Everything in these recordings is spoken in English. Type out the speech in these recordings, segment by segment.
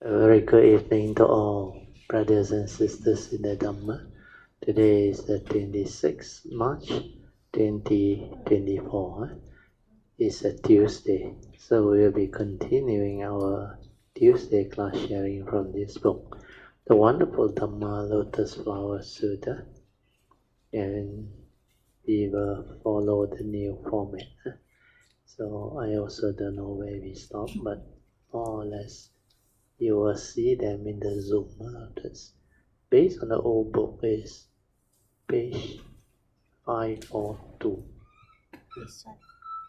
A very good evening to all brothers and sisters in the Dhamma. Today is the 26th March 2024. It's a Tuesday, so we will be continuing our Tuesday class sharing from this book, the wonderful Dhamma Lotus Flower Sutra, and we will follow the new format. So I also don't know where we stop, but more or less you will see them in the Zoom notes. Based on the old book is page 542. Yes.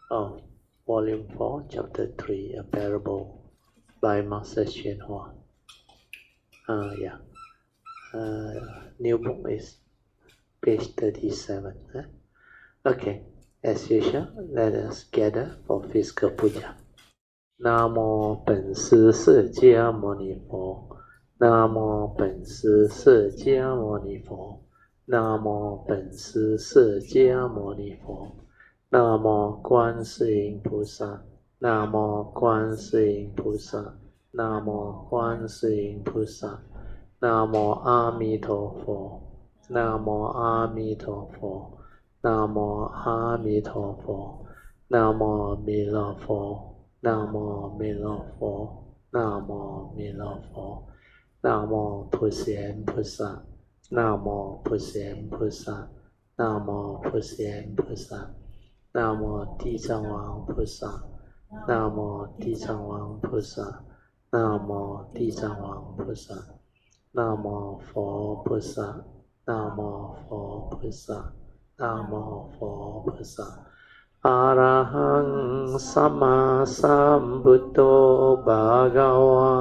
Oh, volume 4, chapter 3, a parable by Master Hsuan. New book is page 37. Okay, as usual, let us gather for physical puja. 南无本师释迦牟尼佛，南无本师释迦牟尼佛，南无本师释迦牟尼佛，南无观世音菩萨，南无观世音菩萨，南无观世音菩萨，南无阿弥陀佛，南无阿弥陀佛，南无阿弥陀佛，南无弥勒佛。南无弥勒佛，南无弥勒佛，南无普贤菩萨，南无普贤菩萨，南无普贤菩萨，南无地藏王菩萨，南无地藏王菩萨，南无地藏王菩萨，南无佛菩萨，南无佛菩萨，南无佛菩萨。อะระหังสัมมาสัมพุทโธภะคะวะ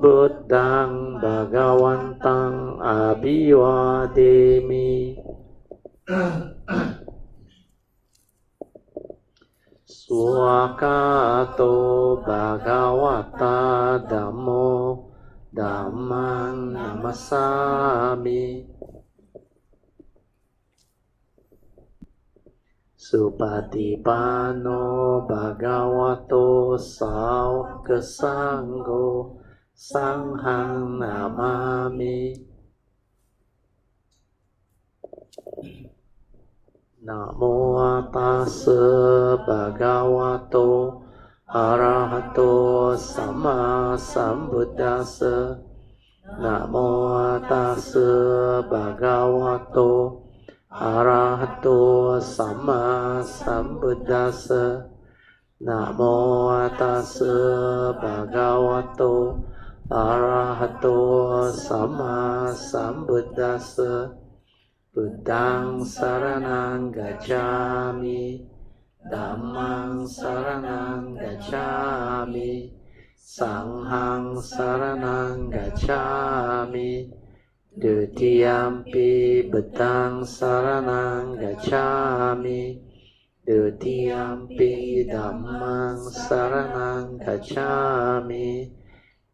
พุทธังภะคะวันตังอะภิวาเทมิสุขะโตภะคะวะตาธัมโมธัมมังนัมมัสสามิสุปฏิปันโนภะคะวะโตสาวกสังโฆสังฆังนามามินะโมตัสสะภะคะวะโตอะระหะโตสัมมาสัมพุทธัสสะนะโมตัสสะภะคะวะโตอะระหะโตสัมมาสัมพุทธัสสะนะโมตัสสะภะคะวะโตอะระหะโตสัมมาสัมพุทธัสสะพุทธังสรณังกัจฉามิธัมมังสรณังกัจฉามิสังฆังสรณังกัจฉามิดุติยัมปิพุทธังสรณังกัจฉามิดุติยัมปิธัมมังสรณังกัจฉามิ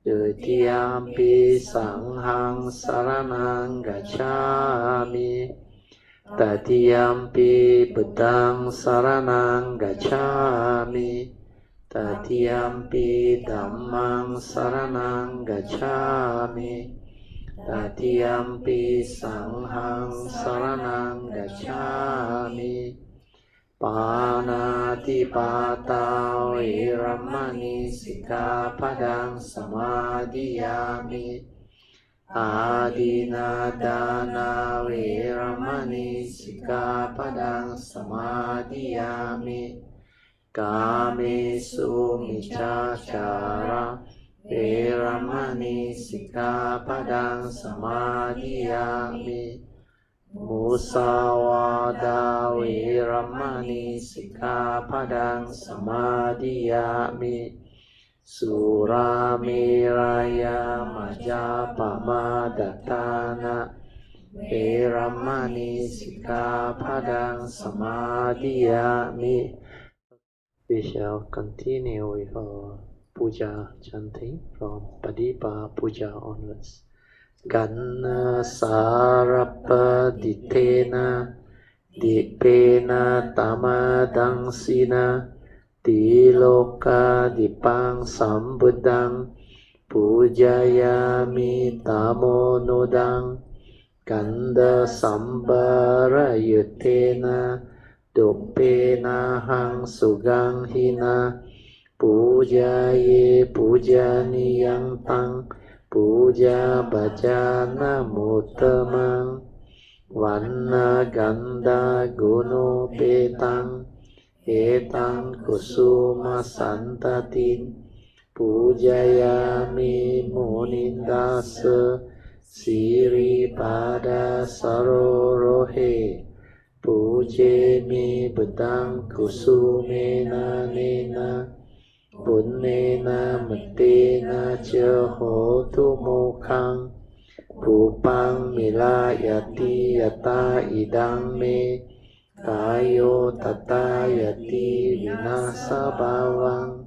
ดุติยัมปิสังฆังสรณังกัจฉามิตติยัมปิพุทธังสรณังกัจฉามิตติยัมปิธัมมังสรณังกัจฉามิตติยัมปิสังฆังสรณังกัจฉามิปานาติปาตาเวรมณีสิกขาปดังสมาธิยามิอาดินาดานาเวรมณีสิกขาปดังสมาธิยามิกาเมสุมิจฉาจาระเวรมณีสิกขาปดังสมาธิยามิมุสาวาทาเวรมณีสิกขาปดังสมาธิยามิสุราเมรยามัจจาปมาดัฏฐานะเวรมณีสิกขาปดังสมาธิยามิ We shall continue with our Puja chanting from Padipa Puja onwards. Ganna sarappaditena dipena tamadangsina tiloka dipang sambuddhang Pujayami tamonudang Kanda sambara yutena Dupena hang sugang hina Pujaye pujaniyang tang Puja bhajana mutamang Vanna ganda guno petang Etang kusuma santatin Pujayami munindasa Siri pada sarorohe Pujemi bedang kusumena nena Punnena metena cehotu mokhang Rupang milayati yata idang me Kayo tata yati vinasa bhavang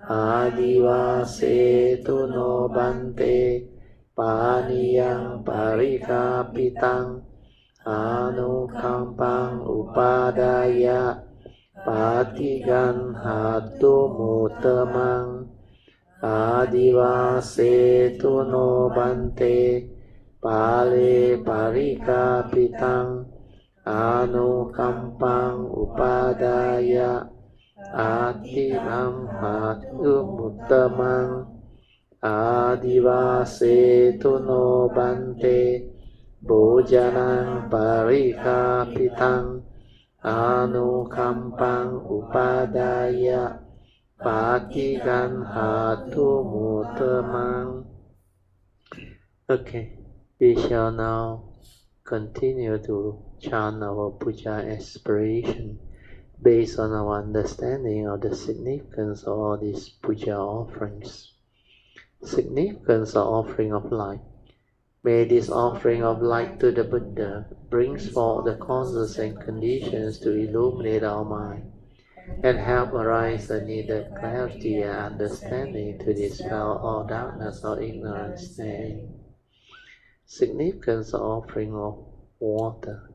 Adivase tu no bante Paniyang parikapitang Anukampang upadaya Patigan hatu mutamang Adivase tu no bante Pale parikapitang Anukampang upadaya Atinam hatu mutamang Adivase tu no bante Bojanang parikapitang Anukampang upadaya Patigan hatu mutamang. Okay, we shall now continue to chant our puja aspiration based on our understanding of the significance of all these puja offerings. Significance of offering of light. May this offering of light to the Buddha brings forth the causes and conditions to illuminate our mind and help arise the needed clarity and understanding to dispel all darkness or ignorance therein. Significance of offering of water.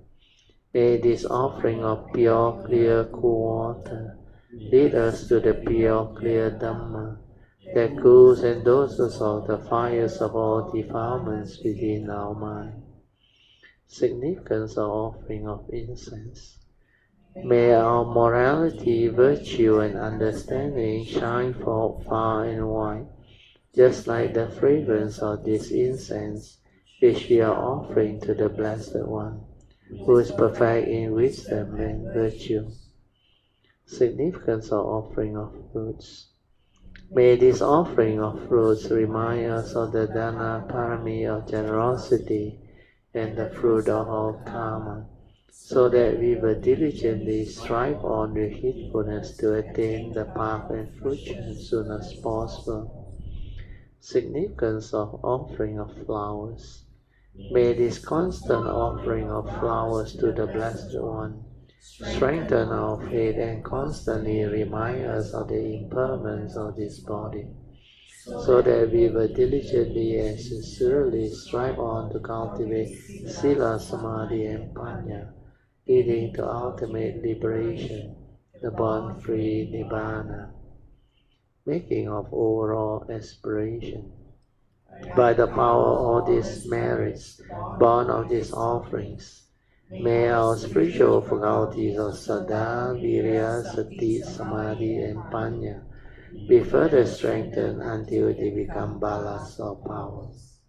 May this offering of pure, clear, cool water lead us to the pure, clear Dhamma that cools and doses of the fires of all defilements within our mind. Significance of offering of incense. May our morality, virtue, and understanding shine forth far and wide, just like the fragrance of this incense, which we are offering to the Blessed One, who is perfect in wisdom and virtue. Significance of offering of fruits. May this offering of fruits remind us of the Dana Parami of generosity and the fruit of all karma, so that we will diligently strive on with heedfulness to attain the path and fruition as soon as possible. Significance of offering of flowers. May this constant offering of flowers to the Blessed One strengthen our faith and constantly remind us of the impermanence of this body, so that we will diligently and sincerely strive on to cultivate Sila, Samadhi, and Panya, leading to ultimate liberation, the born-free Nibbana. Making of overall aspiration. By the power of all these merits, born of these offerings, may our spiritual faculties of Saddha, Virya, Sati, Samadhi, and Panya be further strengthened until they become balas or powers.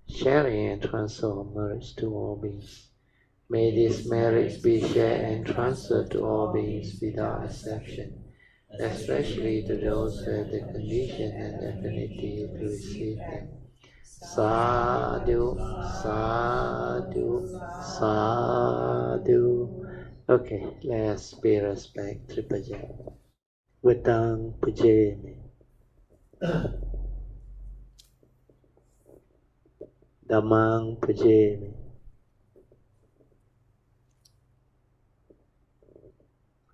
Sharing and transfer of merits to all beings. May these merits be shared and transferred to all beings without exception, especially to those who have the condition and affinity to receive them. Sadhu, sadhu, sadhu. Okay, let's pay respect to Puja. Vedang Pujami. Dhammang Pujami.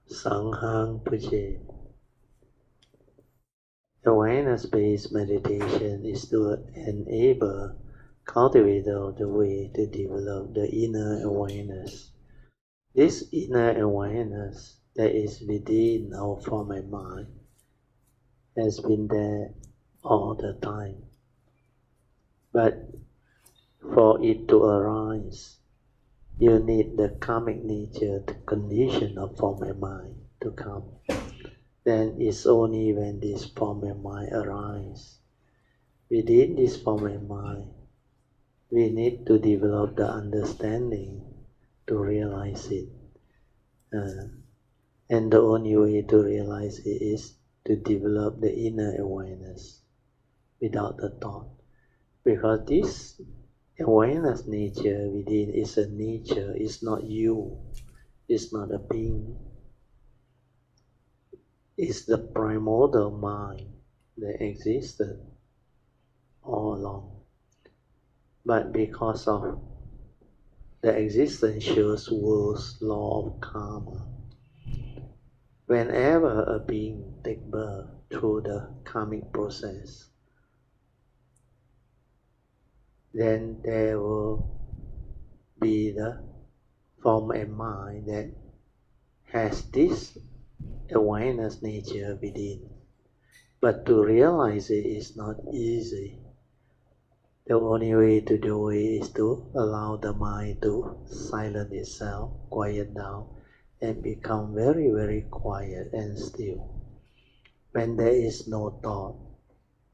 Sanghang Pujami. Awareness-based meditation is to enable cultivator of the way to develop the inner awareness. This inner awareness that is within our form and mind has been there all the time. But for it to arise, you need the karmic nature, the condition of form and mind to come. Then it's only when this form and mind arise. Within this form and mind, we need to develop the understanding to realize it. And the only way to realize it is to develop the inner awareness without the thought. Because this awareness nature within is a nature, it's not you, it's not a being. It's the primordial mind that existed all along. But because of the existential world's law of karma, whenever a being takes birth through the karmic process, then there will be the form and mind that has this awareness nature within. But to realize it is not easy. The only way to do it is to allow the mind to silence itself, quiet down, and become very, very quiet and still. When there is no thought,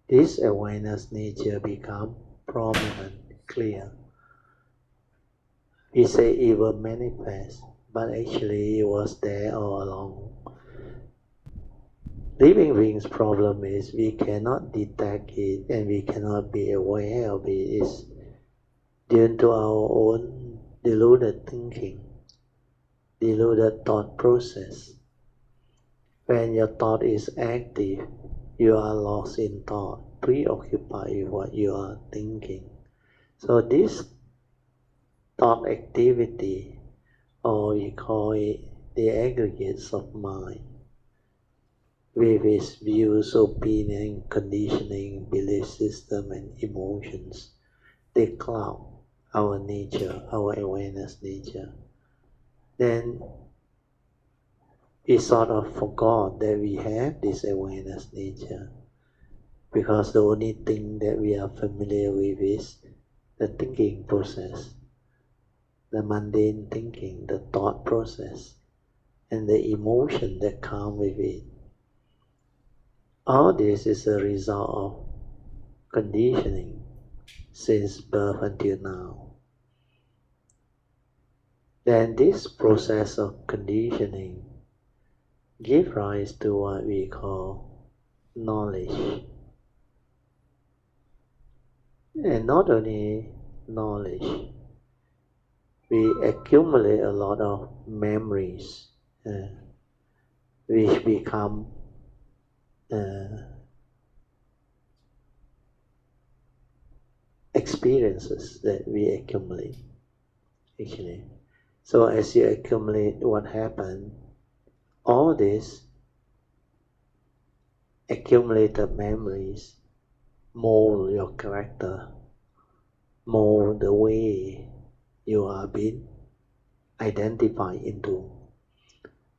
this awareness nature becomes prominent, clear. We say it will manifest, but actually it was there all along. Living beings' problem is we cannot detect it and we cannot be aware of it. It's due to our own deluded thinking, deluded thought process. When your thought is active, you are lost in thought, preoccupied with what you are thinking. So this thought activity, or we call it the aggregates of mind, with its views, opinion, conditioning, belief system, and emotions, they cloud our nature, our awareness nature. Then we sort of forgot that we have this awareness nature, because the only thing that we are familiar with is the thinking process, the mundane thinking, the thought process, and the emotion that come with it. All this is a result of conditioning since birth until now. Then this process of conditioning gives rise to what we call knowledge. And not only knowledge, we accumulate a lot of memories which become experiences that we accumulate, actually. So as you accumulate what happened, all these accumulated memories mold your character, mold the way you are being identified into.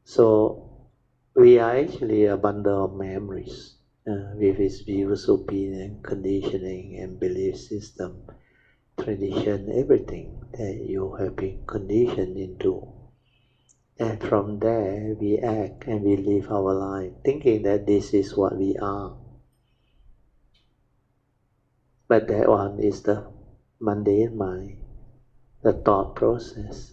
So we are actually a bundle of memories with its views, opinion, conditioning, and belief system, tradition, everything that you have been conditioned into. And from there, we act and we live our life thinking that this is what we are. But that one is the mundane mind, the thought process.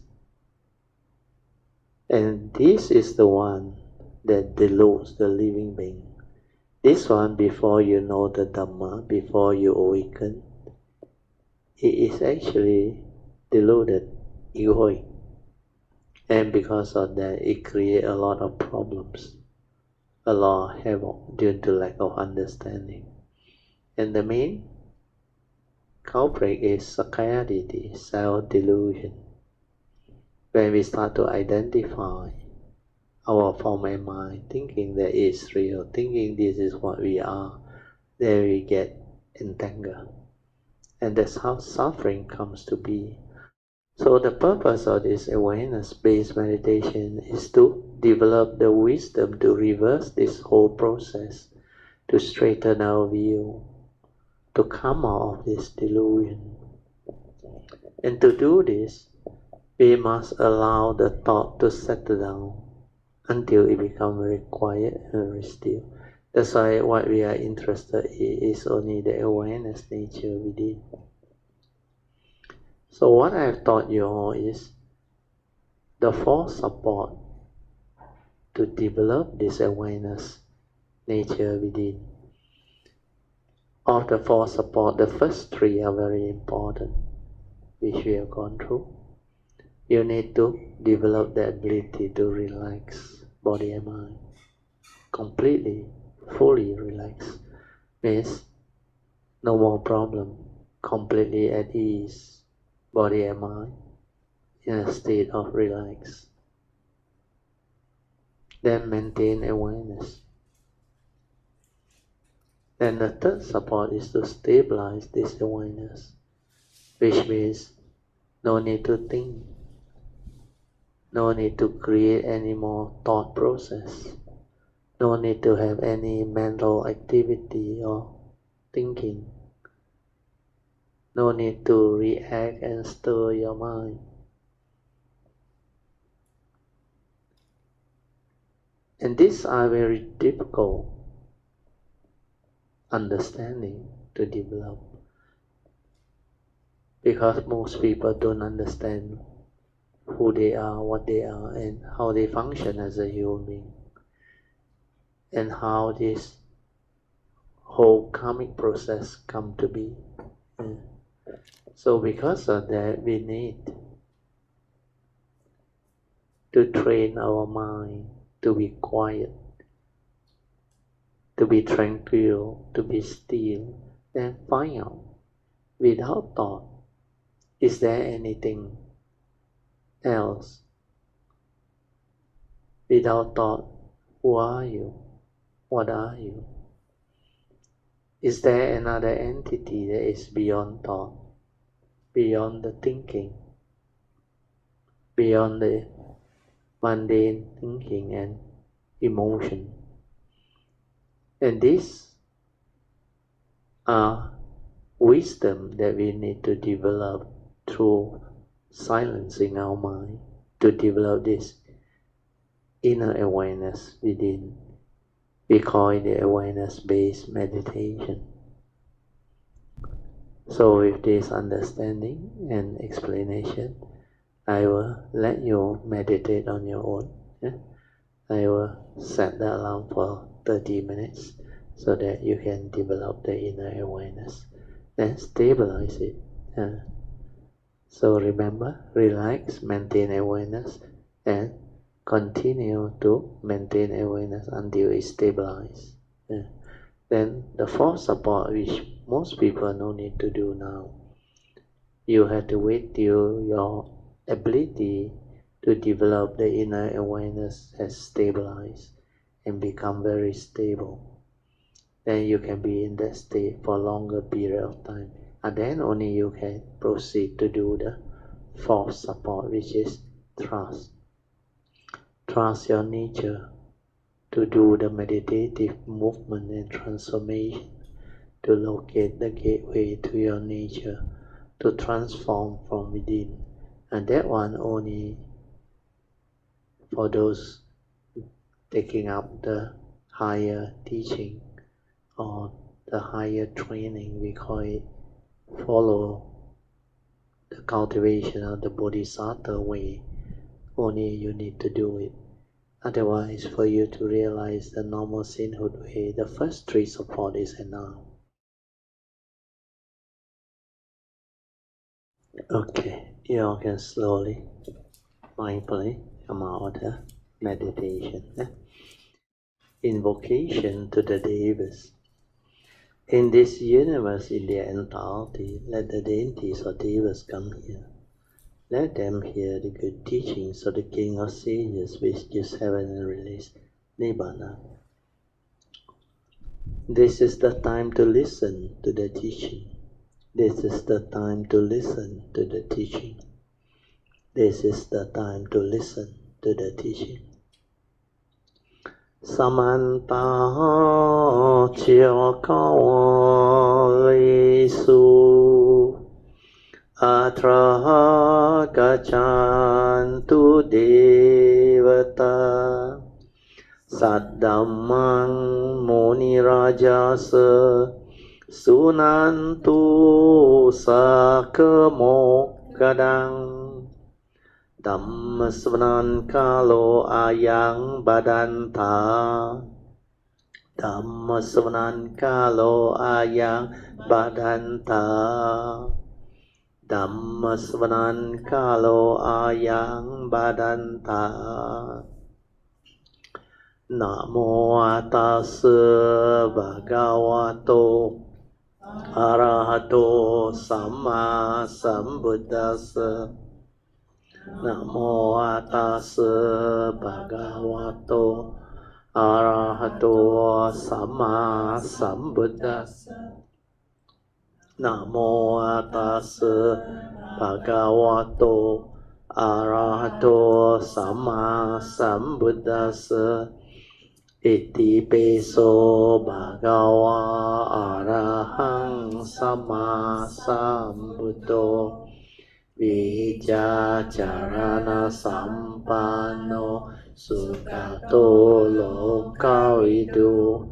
And this is the one that deludes the living being. This one, before you know the Dhamma, before you awaken, it is actually deluded, egoic. And because of that, it creates a lot of problems, a lot of havoc due to lack of understanding. And the main culprit is sakayaditi, self-delusion. When we start to identify our form and mind, thinking that it's real, thinking this is what we are, then we get entangled. And that's how suffering comes to be. So the purpose of this awareness-based meditation is to develop the wisdom to reverse this whole process, to straighten our view, to come out of this delusion. And to do this, we must allow the thought to settle down until it becomes very quiet and very still. That's why what we are interested in is only the awareness nature within. So what I have taught you all is the four support to develop this awareness nature within. Of the four support, the first three are very important, which we have gone through. You need to develop the ability to relax body and mind. Completely, fully relax means no more problem. Completely at ease, body and mind, in a state of relax. Then maintain awareness. Then the third support is to stabilize this awareness, which means no need to think, no need to create any more thought process, no need to have any mental activity or thinking, no need to react and stir your mind. And these are very difficult understanding to develop, because most people don't understand who they are, what they are, and how they function as a human being, and how this whole karmic process come to be. So because of that, we need to train our mind to be quiet, to be tranquil, to be still, and find out, without thought, is there anything else? Without thought, who are you? What are you? Is there another entity that is beyond thought, beyond the thinking, beyond the mundane thinking and emotion? And these are wisdom that we need to develop through silencing our mind, to develop this inner awareness within. We call it the awareness-based meditation. So with this understanding and explanation, I will let you meditate on your own. I will set the alarm for 30 minutes so that you can develop the inner awareness. Then stabilize it. So remember, relax, maintain awareness, and continue to maintain awareness until it's stabilized. Then the fourth support, which most people no need to do now, you have to wait till your ability to develop the inner awareness has stabilized and become very stable. Then you can be in that state for a longer period of time. And then only you can proceed to do the fourth support, which is trust. Trust your nature to do the meditative movement and transformation, to locate the gateway to your nature, to transform from within. And that one only for those taking up the higher teaching or the higher training, we call it, follow the cultivation of the Bodhisattva way. Only you need to do it. Otherwise, for you to realize the normal sainthood way, the first three support is enough. Okay, you all can slowly, mindfully come out of the meditation. Invocation to the Devas. In this universe, in their entirety, let the deities or Devas come here. Let them hear the good teachings of the King of Sages, which gives heaven and release Nibbana. This is the time to listen to the teaching. This is the time to listen to the teaching. This is the time to listen to the teaching. Samanta Chokawalisu Atra Gacantu Devata Saddhammang Muni Rajasa Sunantu Sakemo Kadang Dhamma Svanan Kalo Ayang Badanta Dhamma Svanan Kalo Ayang Badanta Dhamma Svanan Kalo Ayang Badanta Namo Tassa Bhagavato Arahato Samma Sambuddhassa Namo Tassa Bhagavato Arahato Samma Sambuddhassa Namo Tassa Bhagavato Arahato Samma Sambuddhassa Iti peso Bhagava Arahang Samma Sambuddho Vijacarana Sampanno Sukato Lokavidu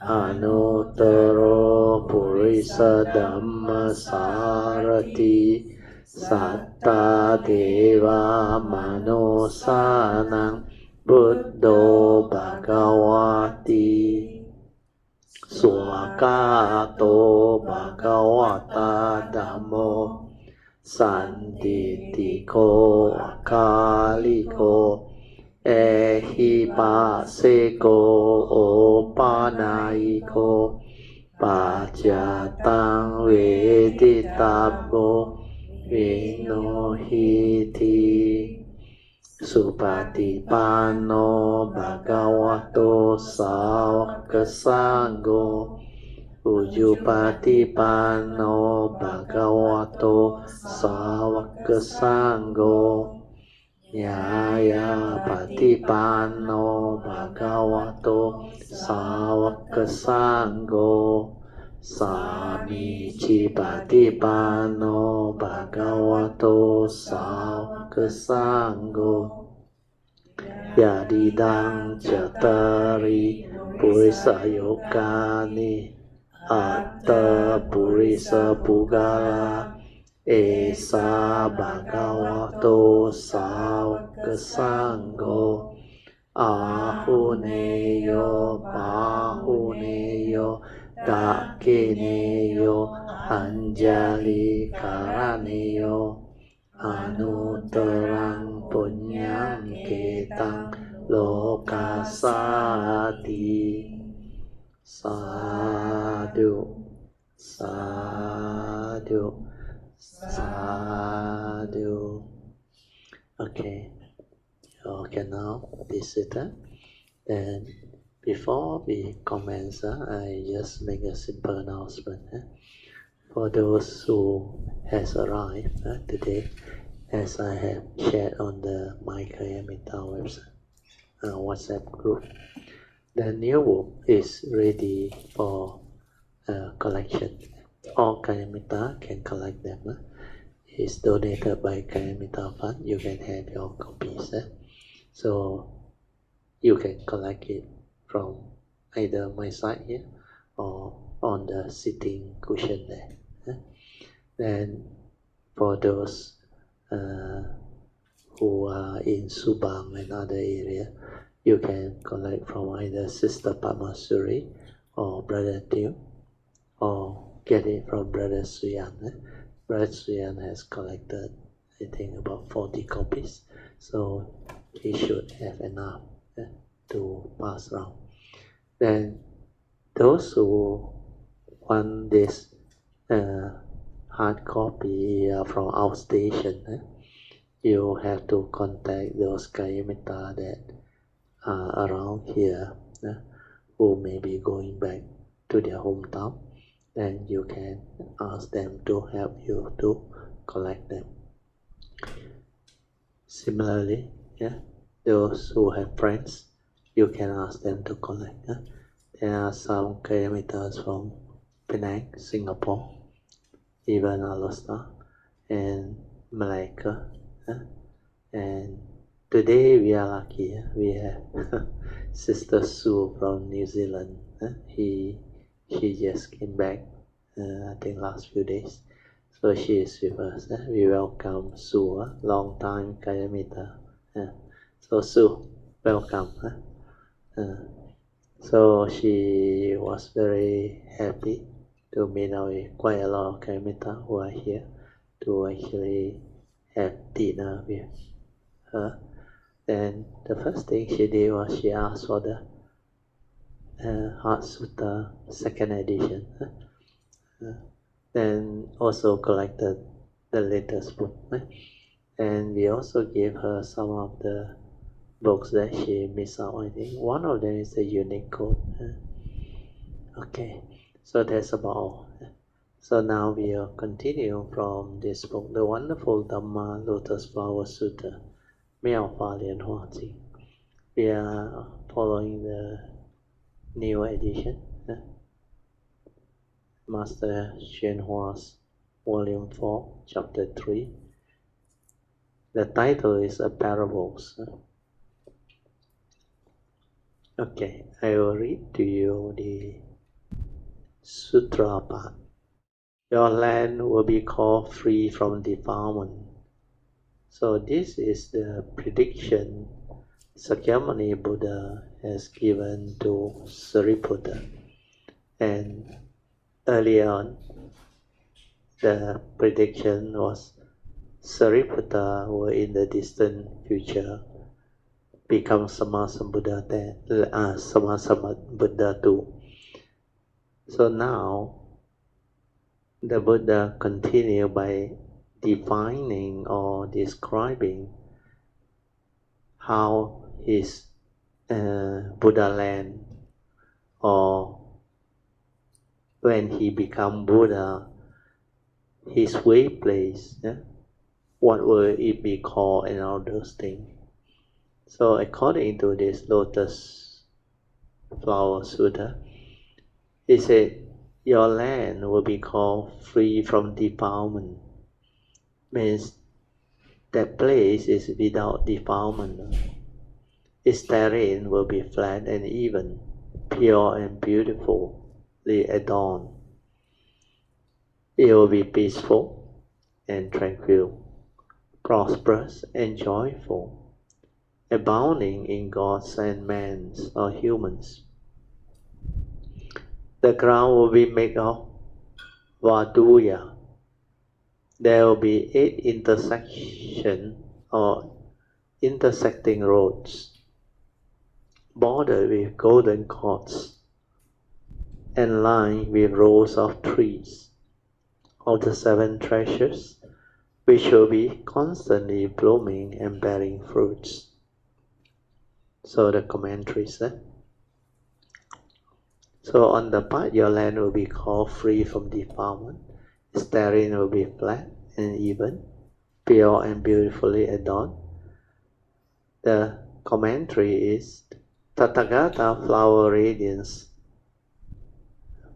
Anuttaro Purisa Dhamma Sarati Satta Deva Manosanang Buddho Bhagavati Swakato Bhagavata Dhammo Santitiko Akaliko Ehipaseko Opanaiko Pajatang Veditabo Vinohiti Supatipanno Bhagavato Sāvaka Sangho Ujupatipanno Bhagavato Sāvaka Sangho Nyaya Patipanno Bhagavato Sāvaka Sangho Samici Patipanno Bhagavato Sāvaka Sangho Yadidang Chatari Purisa Yokani Atta Purisa Pugala Esa Bhagavato Sāvaka Sangho Ahuneyo Pahuneyo Dakineyo Anjali Karaneyo Anuttarang Punyang Ketang Lokasati Sadhu Sadhu Sadhu. Okay, you can now be seated. Then before we commence, I just make a simple announcement. For those who has arrived today, as I have shared on the My Kayamita website, WhatsApp group, the new book is ready for collection. All Kayamita can collect them. It's donated by Kayamita Fund. You can have your copies. So you can collect it from either my side here or on the sitting cushion there. Then for those who are in Subang and other area, you can collect from either Sister Pamasuri or Brother Teo, or get it from Brother Hsuan. Brother Hsuan has collected, I think, about 40 copies, so he should have enough to pass around. Then those who want this hard copy from our station, you have to contact those Kayamita that are around here, who may be going back to their hometown. Then you can ask them to help you to collect them. Similarly, those who have friends you can ask them to collect. There are some kilometers from Penang, Singapore, even Alaska and Malacca. And today we are lucky. We have Sister Sue from New Zealand. She just came back, I think last few days. So she is with us. We welcome Sue, long time kilometer. So Sue, welcome. So she was very happy to meet quite a lot of kilometer who are here to actually have dinner with her. Then the first thing she did was she asked for the Heart Sutta second edition. Then also collected the latest book. And we also gave her some of the books that she missed out. I think one of them is the unique code. Okay, so that's about all. So now we will continue from this book, the wonderful Dhamma Lotus Flower Sutra, 妙法蓮華經. We are following the new edition, Master Hsuan's Volume 4, Chapter 3. The title is A Parables. Okay, I will read to you the sutra part. Your land will be called free from defilement. So this is the prediction Sakyamuni Buddha has given to Sariputta. And early on, the prediction was Sariputta will in the distant future become Sammasambuddha Sammasambuddha too. So now the Buddha continue by defining or describing how his Buddha land, or when he become Buddha, his way place, what will it be called and all those things. So according to this Lotus Flower Sutta, he said, your land will be called free from defilement. Means that place is without defilement. Its terrain will be flat and even, pure and beautifully adorned. It will be peaceful and tranquil, prosperous and joyful, abounding in gods and men or humans. The ground will be made of Vaduya. There will be 8 intersections or intersecting roads, bordered with golden cords, and lined with rows of trees, of the 7 treasures, which will be constantly blooming and bearing fruits. So the commentary said, so on the part your land will be called free from defilement, its terrain will be flat and even, pure and beautifully adorned. The commentary is Tathagata flower radiance,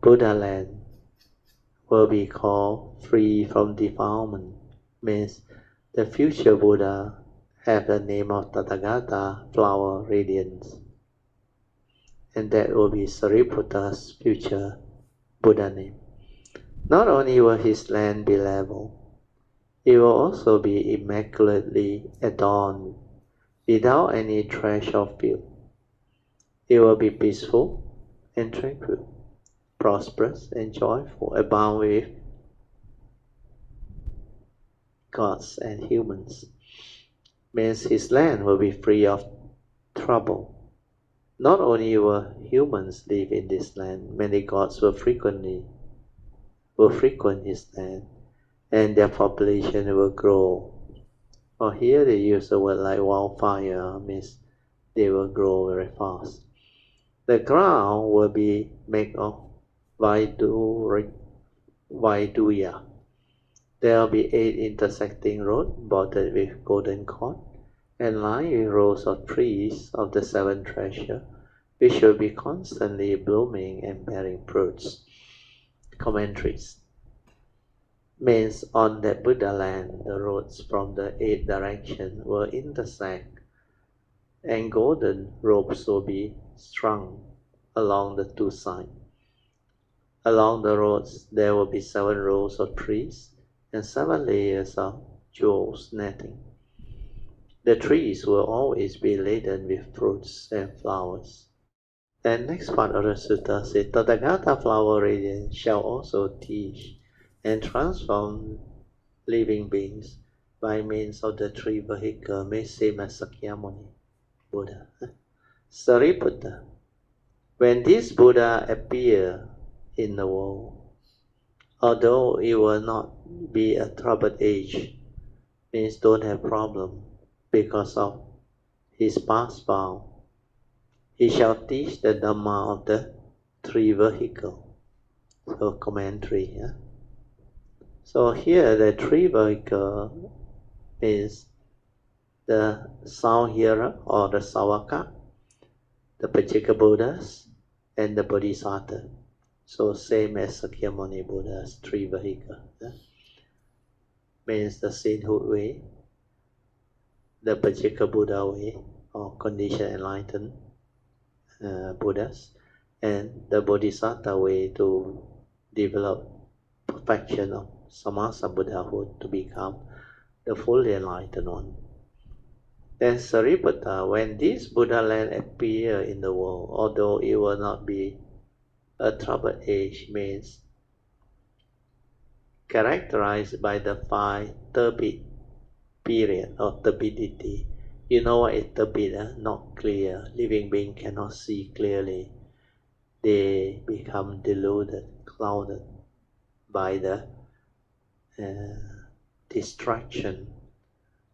Buddha land, will be called free from defilement. Means the future Buddha have the name of Tathagata flower radiance. And that will be Sariputta's future Buddha name. Not only will his land be level, it will also be immaculately adorned, without any trash or filth. It will be peaceful and tranquil, prosperous and joyful, abound with gods and humans. Means his land will be free of trouble. Not only will humans live in this land, many gods will frequent his land, and their population will grow. Or here they use the word like wildfire, means they will grow very fast. The ground will be made of Vaiduya. There will be 8 intersecting roads bordered with golden cord, and lying rows of trees of the seven treasure, which should be constantly blooming and bearing fruits. Commentaries. Means on that Buddha land, the roads from the 8 directions will intersect, and golden ropes will be strung along the 2 sides. Along the roads there will be 7 rows of trees and 7 layers of jewels netting. The trees will always be laden with fruits and flowers. Then next part of the sutta says, Tathagata flower radiance shall also teach and transform living beings by means of the 3 vehicles made same as Sakyamuni Buddha. Sariputta, when this Buddha appear in the world, although it will not be a troubled age, means don't have problem because of his past vow, he shall teach the Dhamma of the 3 vehicles. So commentary. Yeah? So here the 3 vehicles is the sound hearer or the Savaka, the Pachika Buddhas, and the Bodhisattva. So same as Sakyamuni Buddha's 3 vehicles. Yeah? Means the sainthood way, the Pachika Buddha way, or conditioned enlightened Buddhas, and the Bodhisattva way to develop perfection of Samasa Buddhahood to become the fully enlightened one. Then Sariputta, when this Buddha land appear in the world, although it will not be a troubled age, means characterized by the 5 turbid period or turbidity. You know what is turbid? Not clear. Living being cannot see clearly. They become deluded, clouded by the distraction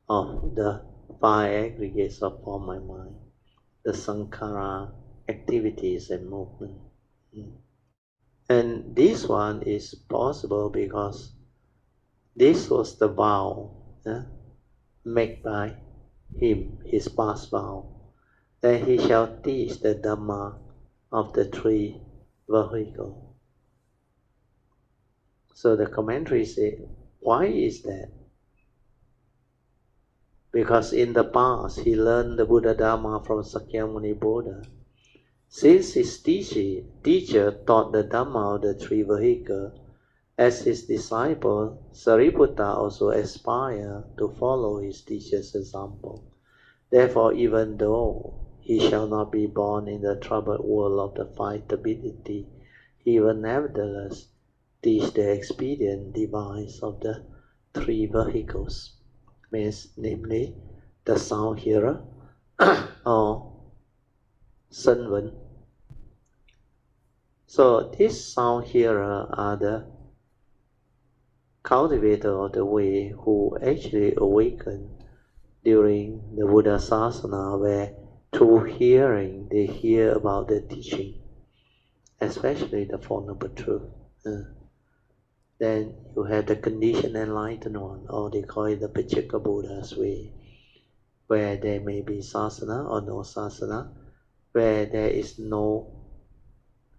of the 5 aggregates of form and mind, the sankhara activities and movement. And this one is possible because this was the vow made by him, his past vow, that he shall teach the Dhamma of the 3 vehicles. So the commentary say, why is that? Because in the past he learned the Buddha Dhamma from Sakyamuni Buddha. Since his teacher taught the Dhamma of the 3 vehicles, as his disciple, Sariputta also aspired to follow his teacher's example. Therefore, even though he shall not be born in the troubled world of the 5 turbidity, he will nevertheless teach the expedient device of the 3 vehicles, means namely the sound hearer or Sanvan. So this sound hearer are the cultivator of the way who actually awaken during the Buddha Sasana, where through hearing they hear about the teaching, especially the Four Noble Truths. Then you have the conditioned enlightened one, or they call it the Pachika Buddha's way, where there may be sasana or no sasana, where there is no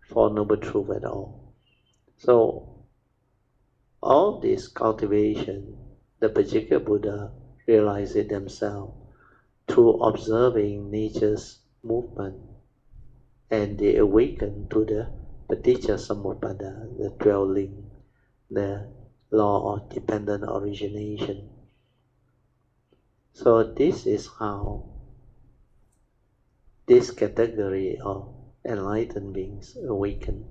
Four Noble Truths at all. So all this cultivation, the Pachika Buddha realize it themselves through observing nature's movement, and they awaken to the Paticca Samuppada, the 12 links, the law of dependent origination. So this is how this category of enlightened beings awaken.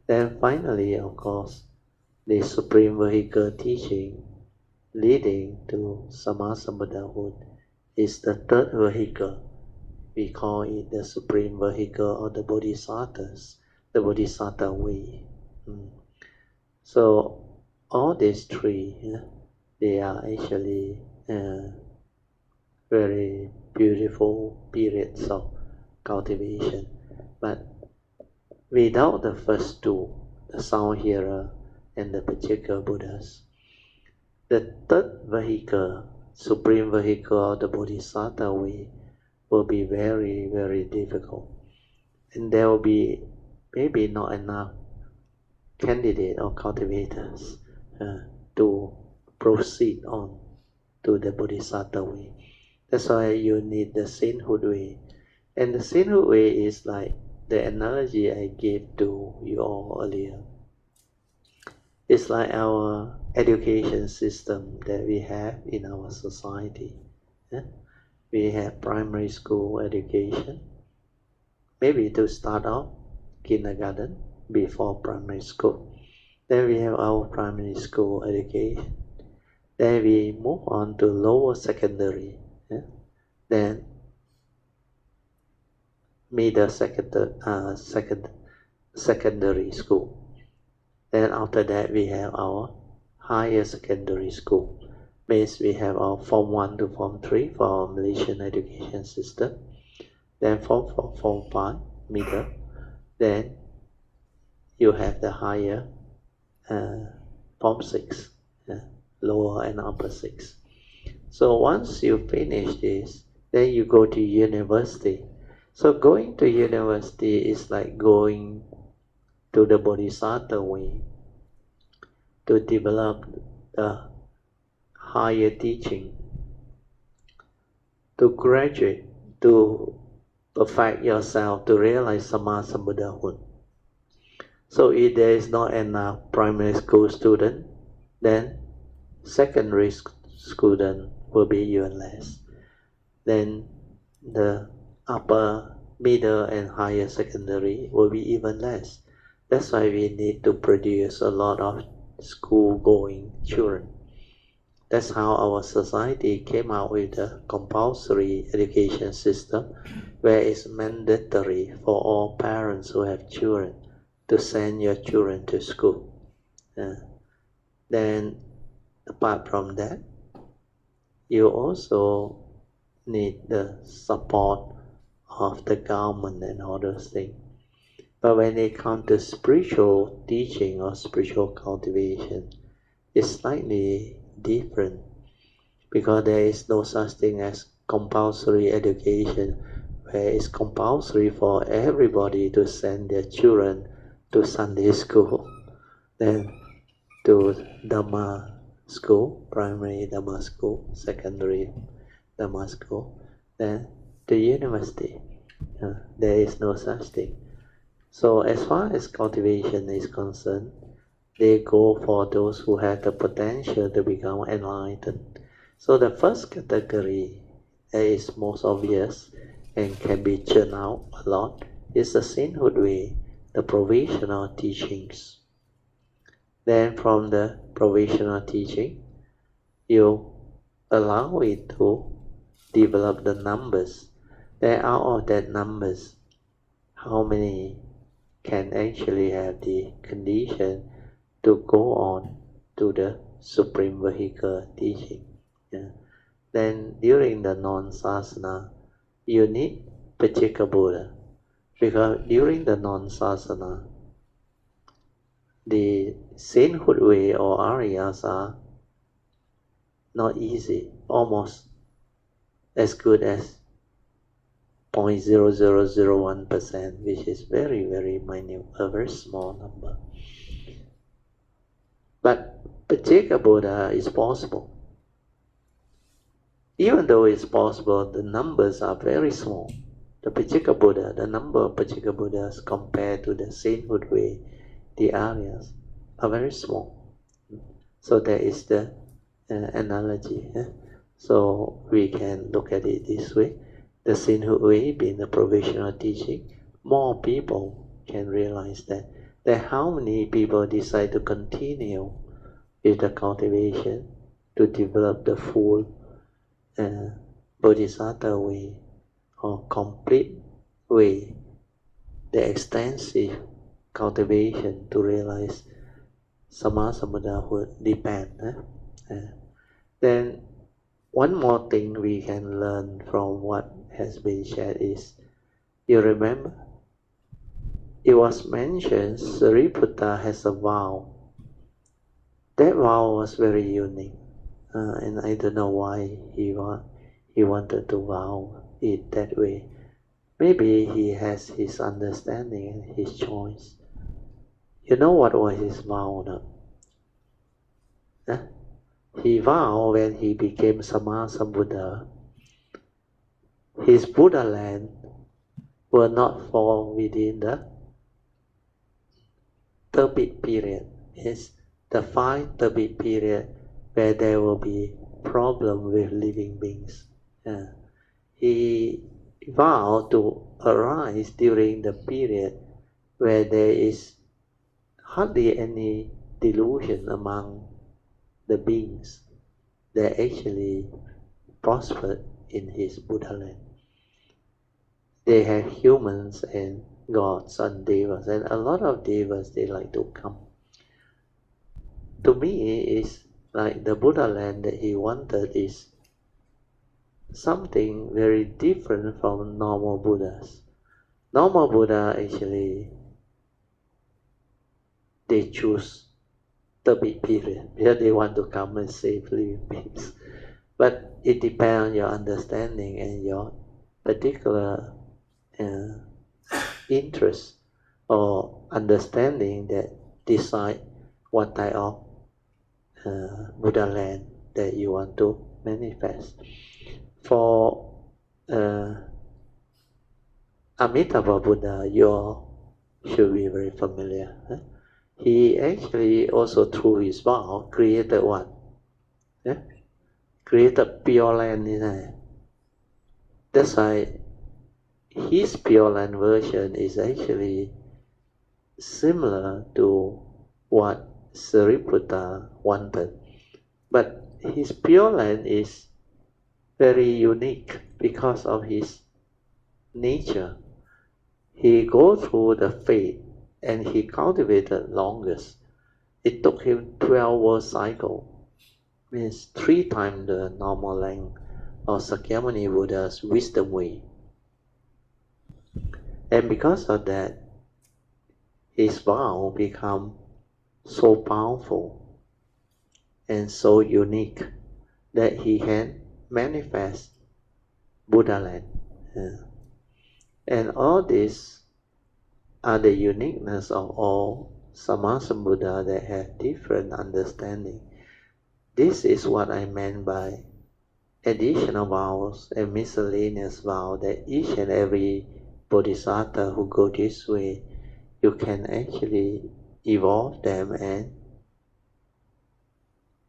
Then finally, of course, the Supreme Vehicle teaching leading to Samasa Buddhahood is the 3rd vehicle. We call it the Supreme Vehicle of the Bodhisattvas, the Bodhisattva way. So all these 3, they are actually very beautiful periods of cultivation. But without the first 2, the sound hearer and the Pachika Buddhas, the 3rd vehicle supreme vehicle of the Bodhisattva way will be very, very difficult. And there will be maybe not enough candidate or cultivators to proceed on to the Bodhisattva way. That's why you need the sainthood way. And the sainthood way is like the analogy I gave to you all earlier. It's like our education system that we have in our society. We have primary school education, maybe to start off, kindergarten, before primary school. Then we have our primary school education. Then we move on to lower secondary. Then middle secondary school. Then after that we have our higher secondary school. Means we have our Form 1 to Form 3 for our Malaysian education system. Then Form 4, Form 5, middle. Then you have the higher Form 6, lower and upper 6. So once you finish this, then you go to university. So going to university is like going to the Bodhisattva way, to develop the higher teaching, to graduate, to perfect yourself, to realize Sammā Sambuddhahood. So if there is not enough primary school student, then secondary student will be even less. Then the upper, middle and higher secondary will be even less. That's why we need to produce a lot of school-going children. That's how our society came out with a compulsory education system, where it's mandatory for all parents who have children to send your children to school. Then, apart from that, you also need the support of the government and all those things. But when it comes to spiritual teaching or spiritual cultivation, it's slightly different, because there is no such thing as compulsory education, where it's compulsory for everybody to send their children to Sunday school, then to Dhamma school, primary Dhamma school, secondary Dhamma school, then to university. There is no such thing. So as far as cultivation is concerned, they go for those who have the potential to become enlightened. So the first category that is most obvious and can be churned out a lot is the sainthood way, the provisional teachings. Then from the provisional teaching, you allow it to develop the numbers. Then out of that numbers, how many can actually have the condition to go on to the supreme vehicle teaching. Then during the non-sasana, you need Pachika Buddha, because during the non-sasana, the sainthood way or Aryas are not easy, almost as good as 0.0001%, which is very, very minute, a very small number. But Pachika Buddha is possible. Even though it's possible, the numbers are very small. The Pachika Buddha, the number of Pachika Buddhas compared to the sainthood way, the Aryas, are very small. So that is the analogy. So we can look at it this way. The sainthood way being the provisional teaching, more people can realize that how many people decide to continue with the cultivation to develop the full Bodhisattva way or complete way, the extensive cultivation to realize Sammā Sambuddhahood depend. Then one more thing we can learn from what has been shared is, you remember, it was mentioned Sariputta has a vow. That vow was very unique. and I don't know why he wanted to vow it that way. Maybe he has his understanding and his choice. You know what was his vow? No? He vowed when he became Sammasambuddha, his Buddha land will not fall within the turbid period. It's the 5 turbid period where there will be problem with living beings. He vowed to arise during the period where there is hardly any delusion among the beings that actually prospered in his Buddha land. They have humans and gods and devas, and a lot of devas they like to come. To me, it's like the Buddha land that he wanted is something very different from normal Buddhas. Normal Buddha actually they choose the big period because they want to come and save living beings. But it depends on your understanding and your particular interest or understanding that decide what type of Buddha land that you want to manifest. For Amitabha Buddha, you should be very familiar. He actually also through his vow created what? Created Pure Land in there. That's why his Pure Land version is actually similar to what Sariputta wanted. But his Pure Land is very unique because of his nature. He goes through the faith and he cultivated longest. It took him 12 world cycle, means 3 times the normal length of Sakyamuni Buddha's wisdom way. And because of that, his vow become so powerful and so unique that he can manifest Buddha land. And all this are the uniqueness of all Sammasambuddha that have different understanding. This is what I meant by additional vows and miscellaneous vow, that each and every bodhisattva who go this way, you can actually evolve them and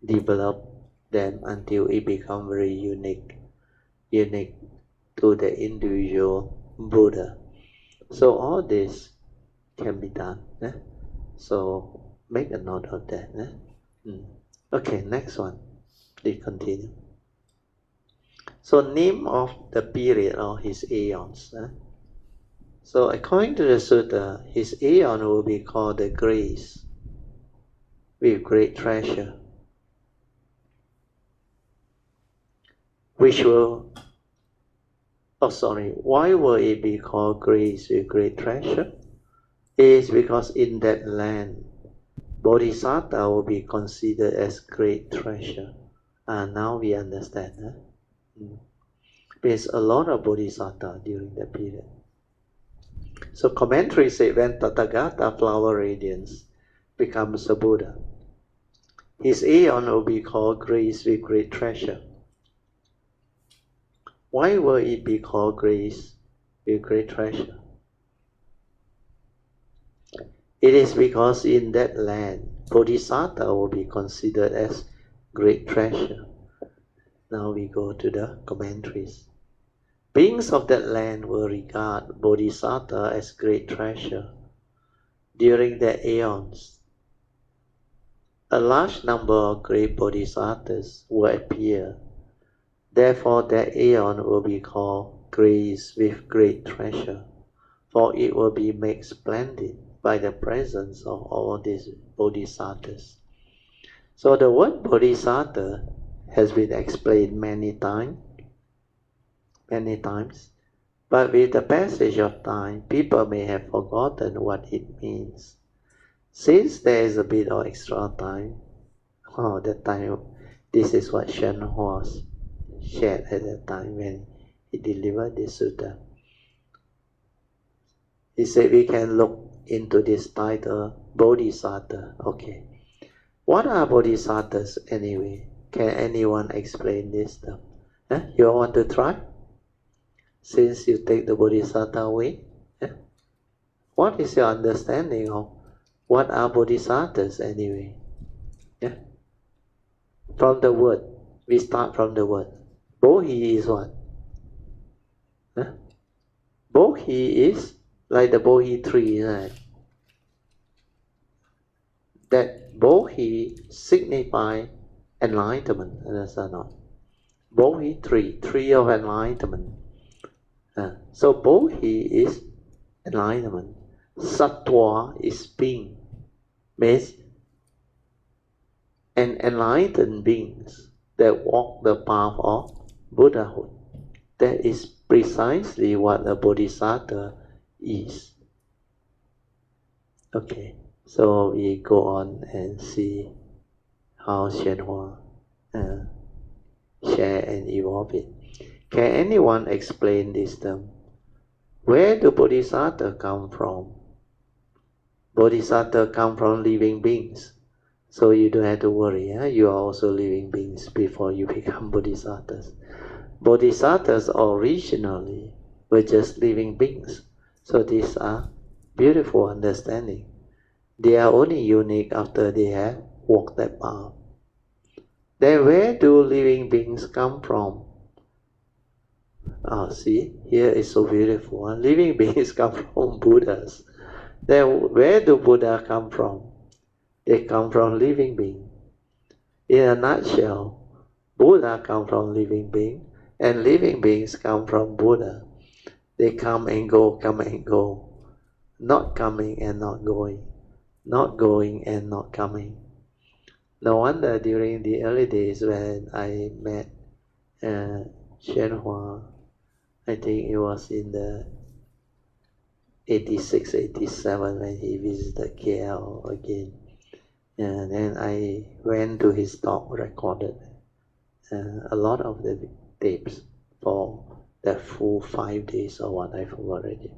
develop them until it becomes very unique to the individual Buddha. So all this can be done. So make a note of that. Okay, next one. Please continue. So name of the period or his aeons. So according to the sutta, his aeon will be called the grace with great treasure, which will, why will it be called grace with great treasure? It is because in that land, bodhisattva will be considered as great treasure. Now we understand. There's a lot of bodhisattva during that period. So commentary say when Tathagata flower radiance becomes a Buddha, his aeon will be called grace with great treasure. Why will it be called grace with great treasure? It is because in that land, bodhisattva will be considered as great treasure. Now we go to the commentaries. Beings of that land will regard bodhisattva as great treasure. During the aeons, a large number of great bodhisattvas will appear. Therefore, that aeon will be called grace with great treasure, for it will be made splendid by the presence of all these bodhisattvas. So the word bodhisattva has been explained many times, but with the passage of time, people may have forgotten what it means. Since there is a bit of extra time, This is what Hsuan shared at the time when he delivered this sutta. He said we can look into this title, Bodhisattva. Okay. What are Bodhisattvas anyway? Can anyone explain this stuff? You all want to try? Since you take the Bodhisattva away? What is your understanding of what are Bodhisattvas anyway? From the word. We start from the word. Bodhi is what? Bodhi is like the Bodhi tree, right? That Bodhi signifies enlightenment, understand not? Bodhi tree of enlightenment. So Bodhi is enlightenment. Sattva is being, means an enlightened beings that walk the path of Buddhahood. That is precisely what a Bodhisattva is. Okay, so we go on and see how Hsuan share and evolve it. Can anyone explain this term? Where do Bodhisattva come from? Bodhisattva come from living beings. So you don't have to worry, you are also living beings before you become Bodhisattvas. Bodhisattvas originally were just living beings. So these are beautiful understanding. They are only unique after they have walked that path. Then where do living beings come from? See, here is so beautiful. Living beings come from Buddhas. Then where do Buddha come from? They come from living beings. In a nutshell, Buddha come from living beings, and living beings come from Buddha. They come and go, not coming and not going, not going and not coming. No wonder during the early days when I met Hsuan, I think it was in the 86, 87 when he visited KL again. And then I went to his talk, recorded a lot of the tapes for that full 5 days or what, I forgot already.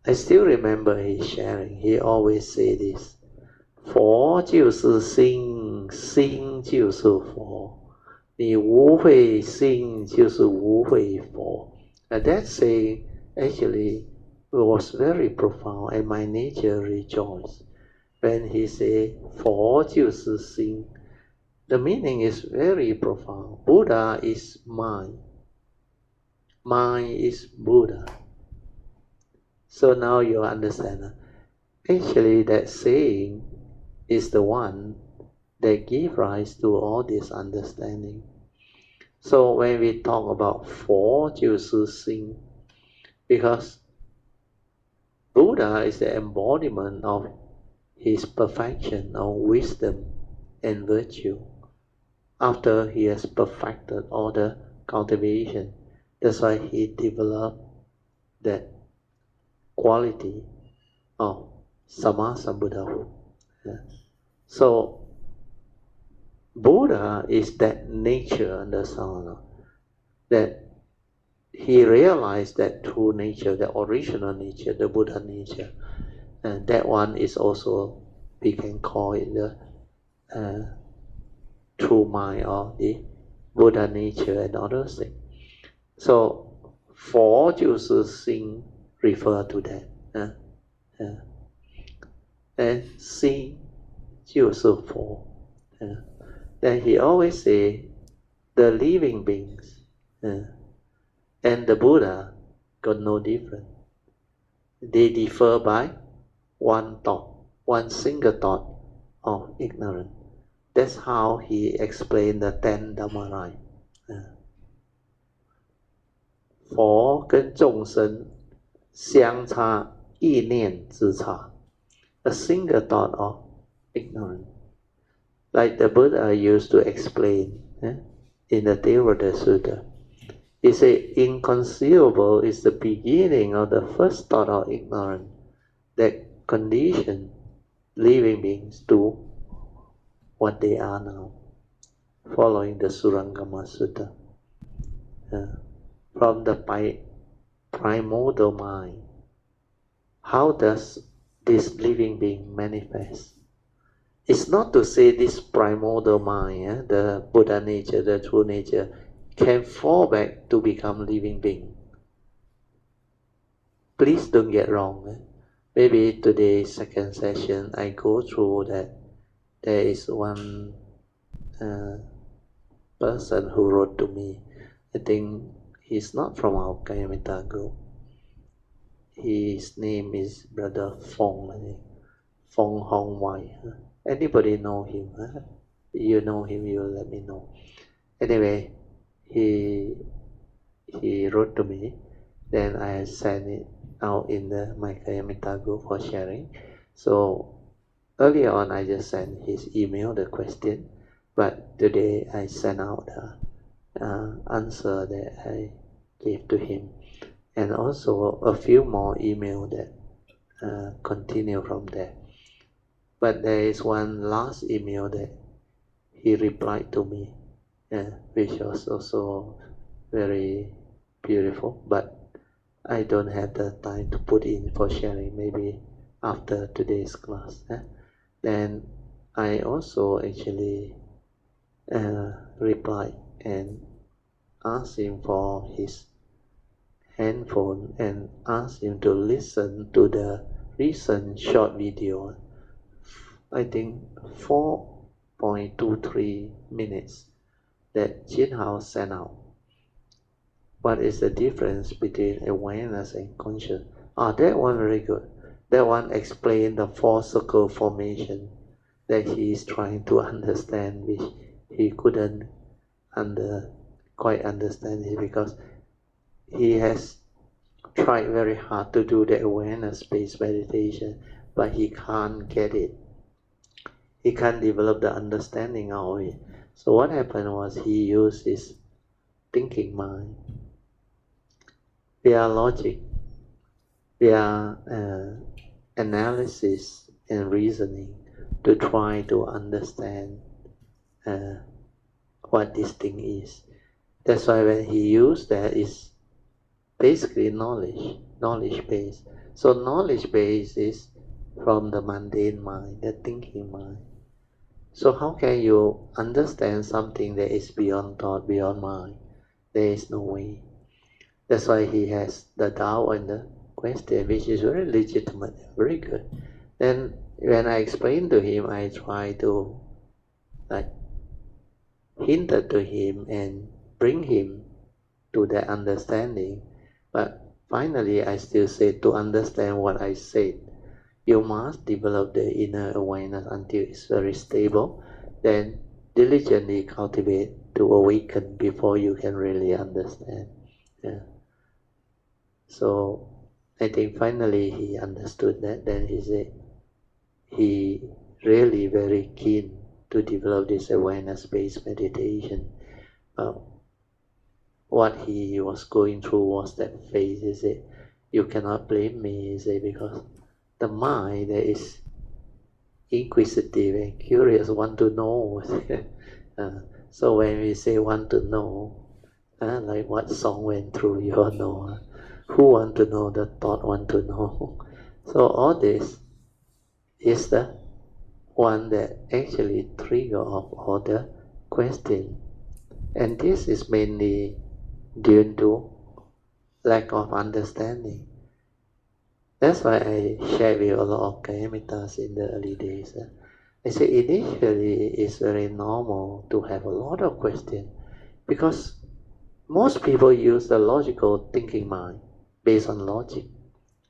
I still remember his sharing. He always say this: 佛就是心，心就是佛。你无会心，就是无会佛。And that saying actually was very profound, and my nature rejoiced when he said 佛就是心. The meaning is very profound. Buddha is mind. Mind is Buddha. So now you understand. Actually, that saying is the one that gives rise to all this understanding. So when we talk about 佛就是心, because Buddha is the embodiment of his perfection of wisdom and virtue. After he has perfected all the cultivation, that's why he developed that quality of Sammasambuddhahood. So Buddha is that nature, understand, that he realized that true nature, the original nature, the Buddha nature, and that one is also, we can call it the true mind or the Buddha nature and other things. So 佛就是心 refer to that. And 心就是佛. Then he always say the living beings and the Buddha got no difference. They differ by one thought, one single thought of ignorance. That's how he explained the 10 Dhamma right. 佛跟众生相差意念之差. A single thought of ignorance. Like the Buddha used to explain in the Lotus Sutra. He said, inconceivable is the beginning of the first thought of ignorance that condition living beings to what they are now, following the Surangama Sutta. From the primordial mind, how does this living being manifest? It's not to say this primordial mind, the Buddha nature, the true nature, can fall back to become living being. Please don't get wrong. Maybe today's second session I go through that there is one person who wrote to me. I think he's not from our Kayamita group. His name is Brother Fong, I think. Fong Hong Wai. Anybody know him? You know him, you let me know. Anyway, he wrote to me. Then I sent it out in my Kayamita group for sharing. So earlier on I just sent his email, the question. But today I sent out the answer that I gave to him. And also a few more emails that continue from there. But there is one last email that he replied to me, which was also very beautiful, but I don't have the time to put in for sharing, maybe after today's class. Then I also actually replied and asked him for his handphone and asked him to listen to the recent short video, I think 4.23 minutes that Jin Hao sent out. What is the difference between awareness and conscious? That one very good. That one explained the four circle formation that he is trying to understand, which he couldn't quite understand it because he has tried very hard to do the awareness-based meditation, but he can't get it. He can't develop the understanding of it. So what happened was he used his thinking mind, via logic, via analysis and reasoning to try to understand what this thing is. That's why when he used that, it's basically knowledge based. So knowledge based is from the mundane mind, the thinking mind. So how can you understand something that is beyond thought, beyond mind? There is no way. That's why he has the doubt and the question, which is very legitimate, very good. Then when I explained to him, I try to hint to him and bring him to that understanding. But finally, I still say, to understand what I said, you must develop the inner awareness until it's very stable, then diligently cultivate to awaken before you can really understand. So I think finally he understood that. Then he said he really very keen to develop this awareness-based meditation. What he was going through was that phase. He said, you cannot blame me, he said, because the mind that is inquisitive and curious, want to know. So when we say want to know, like what song went through, you all know. Who want to know? The thought want to know. So all this is the one that actually trigger off all the question. And this is mainly due to lack of understanding. That's why I shared with a lot of Kayamitas in the early days. I say initially it's very normal to have a lot of questions because most people use the logical thinking mind based on logic,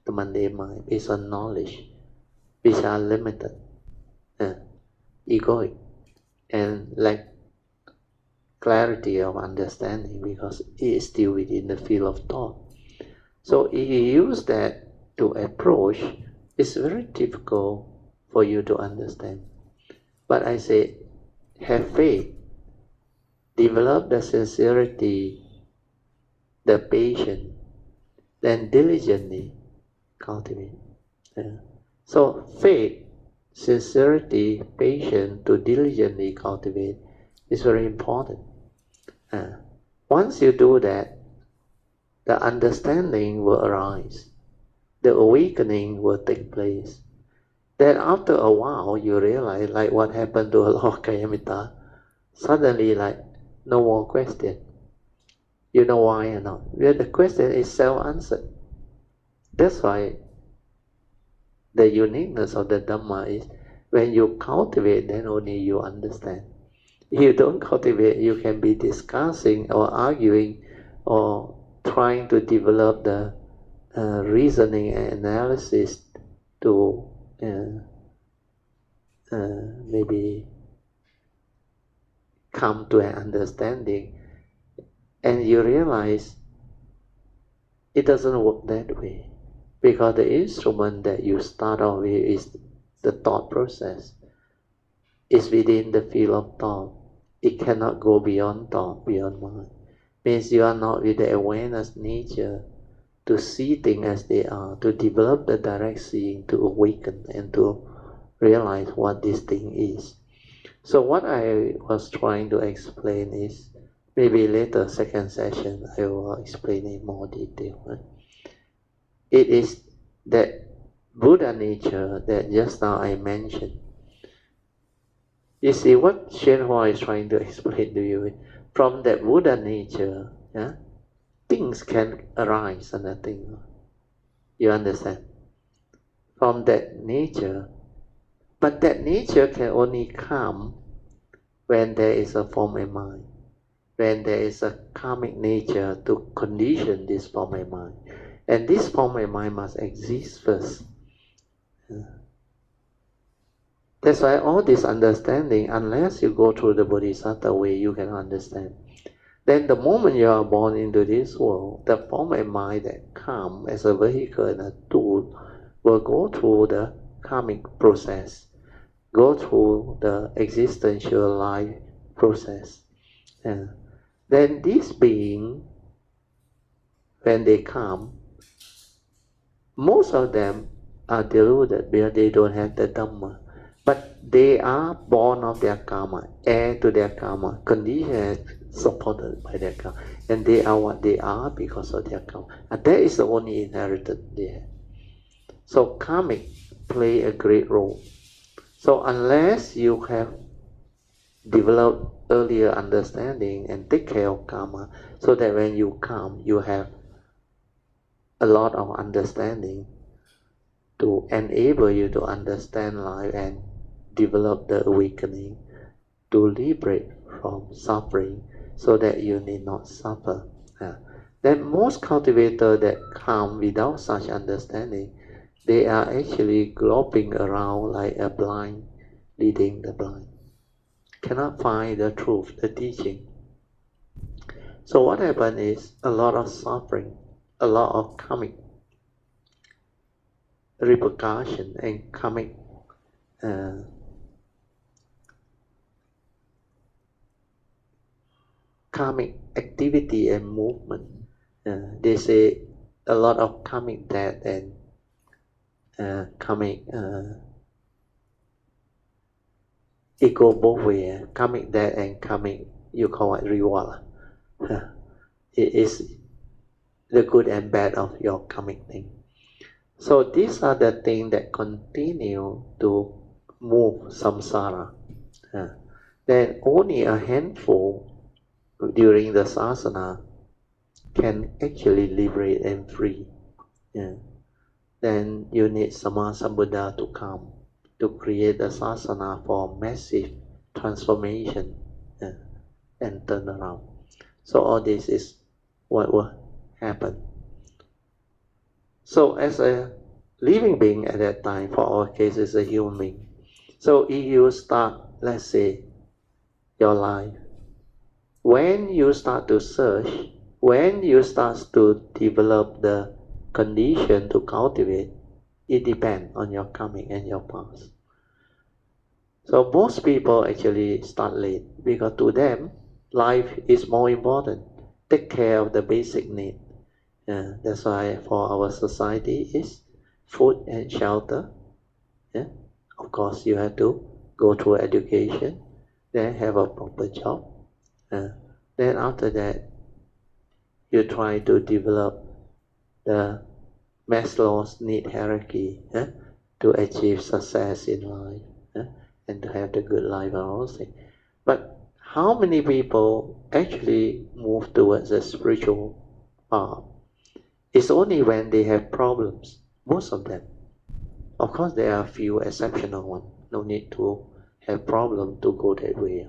the mundane mind based on knowledge, which are limited, egoic, and lack clarity of understanding because it is still within the field of thought. So if you use that to approach, it's very difficult for you to understand. But I say, have faith, develop the sincerity, the patience, then diligently cultivate. So faith sincerity, patience to diligently cultivate is very important. Once you do that, the understanding will arise, the awakening will take place. Then after a while, you realize, like what happened to Lord Kayamita, suddenly like no more question. You know why or not? Well, the question is self-answered. That's why the uniqueness of the Dhamma is when you cultivate, then only you understand. If you don't cultivate, you can be discussing or arguing or trying to develop the reasoning and analysis to maybe come to an understanding, and you realize it doesn't work that way, because the instrument that you start off with is the thought process. It's within the field of thought. It cannot go beyond thought, beyond mind. Means you are not with the awareness nature to see things as they are, to develop the direct seeing, to awaken and to realize what this thing is. So what I was trying to explain is, maybe later second session I will explain in more detail. Right? It is that Buddha nature that just now I mentioned. You see what Shenhua is trying to explain to you. From that Buddha nature, things can arise and nothing. You understand? From that nature, but that nature can only come when there is a form and mind, when there is a karmic nature to condition this form and mind. And this form and mind must exist first. That's why all this understanding, unless you go through the Bodhisattva way, you can understand. Then the moment you are born into this world, the form and mind that come as a vehicle and a tool will go through the karmic process, go through the existential life process. And then these beings, when they come, most of them are deluded because they don't have the Dhamma. But they are born of their karma, heir to their karma, conditioned, supported by their karma. And they are what they are because of their karma. And that is the only inheritance they have. So karmic play a great role. So unless you have developed earlier understanding and take care of karma, so that when you come, you have a lot of understanding to enable you to understand life and develop the awakening to liberate from suffering so that you need not suffer. Then most cultivators that come without such understanding, they are actually groping around like a blind leading the blind. Cannot find the truth, the teaching. So what happens is a lot of suffering, a lot of karmic repercussion and karmic activity and movement. They say a lot of karmic death and karmic it go both ways. Karmic death and karmic, you call it reward. It is the good and bad of your karmic thing. So these are the things that continue to move samsara. Then only a handful during the sasana can actually liberate and free. Then you need Sammasambuddha to come to create a sasana for massive transformation and turn around. So all this is what will happen. So as a living being at that time, for our case is a human being. So if you start, let's say, your life, when you start to search, when you start to develop the condition to cultivate, it depends on your karmic and your past. So most people actually start late because to them, life is more important. Take care of the basic need. That's why for our society is food and shelter, of course you have to go through education, then have a proper job. Then after that, you try to develop the Maslow's need hierarchy to achieve success in life and to have the good life and all things. But how many people actually move towards the spiritual path? It's only when they have problems, most of them. Of course, there are a few exceptional ones. No need to have problem to go that way.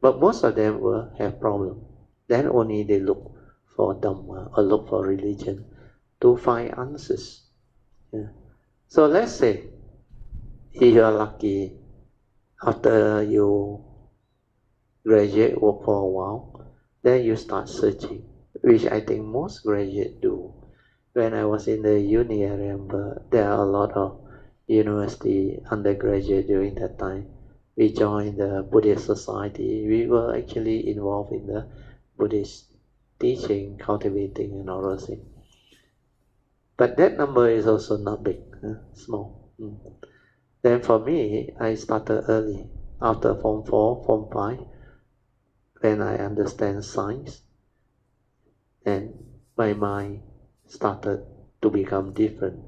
But most of them will have problem. Then only they look for Dhamma or look for religion to find answers. So let's say, if you are lucky, after you graduate, work for a while, then you start searching, which I think most graduates do. When I was in the uni, I remember there are a lot of university undergraduate during that time. We joined the Buddhist society. We were actually involved in the Buddhist teaching, cultivating, and all those things. But that number is also not big, small. Then for me, I started early, after Form 4, Form 5, when I understand science, and my mind started to become different.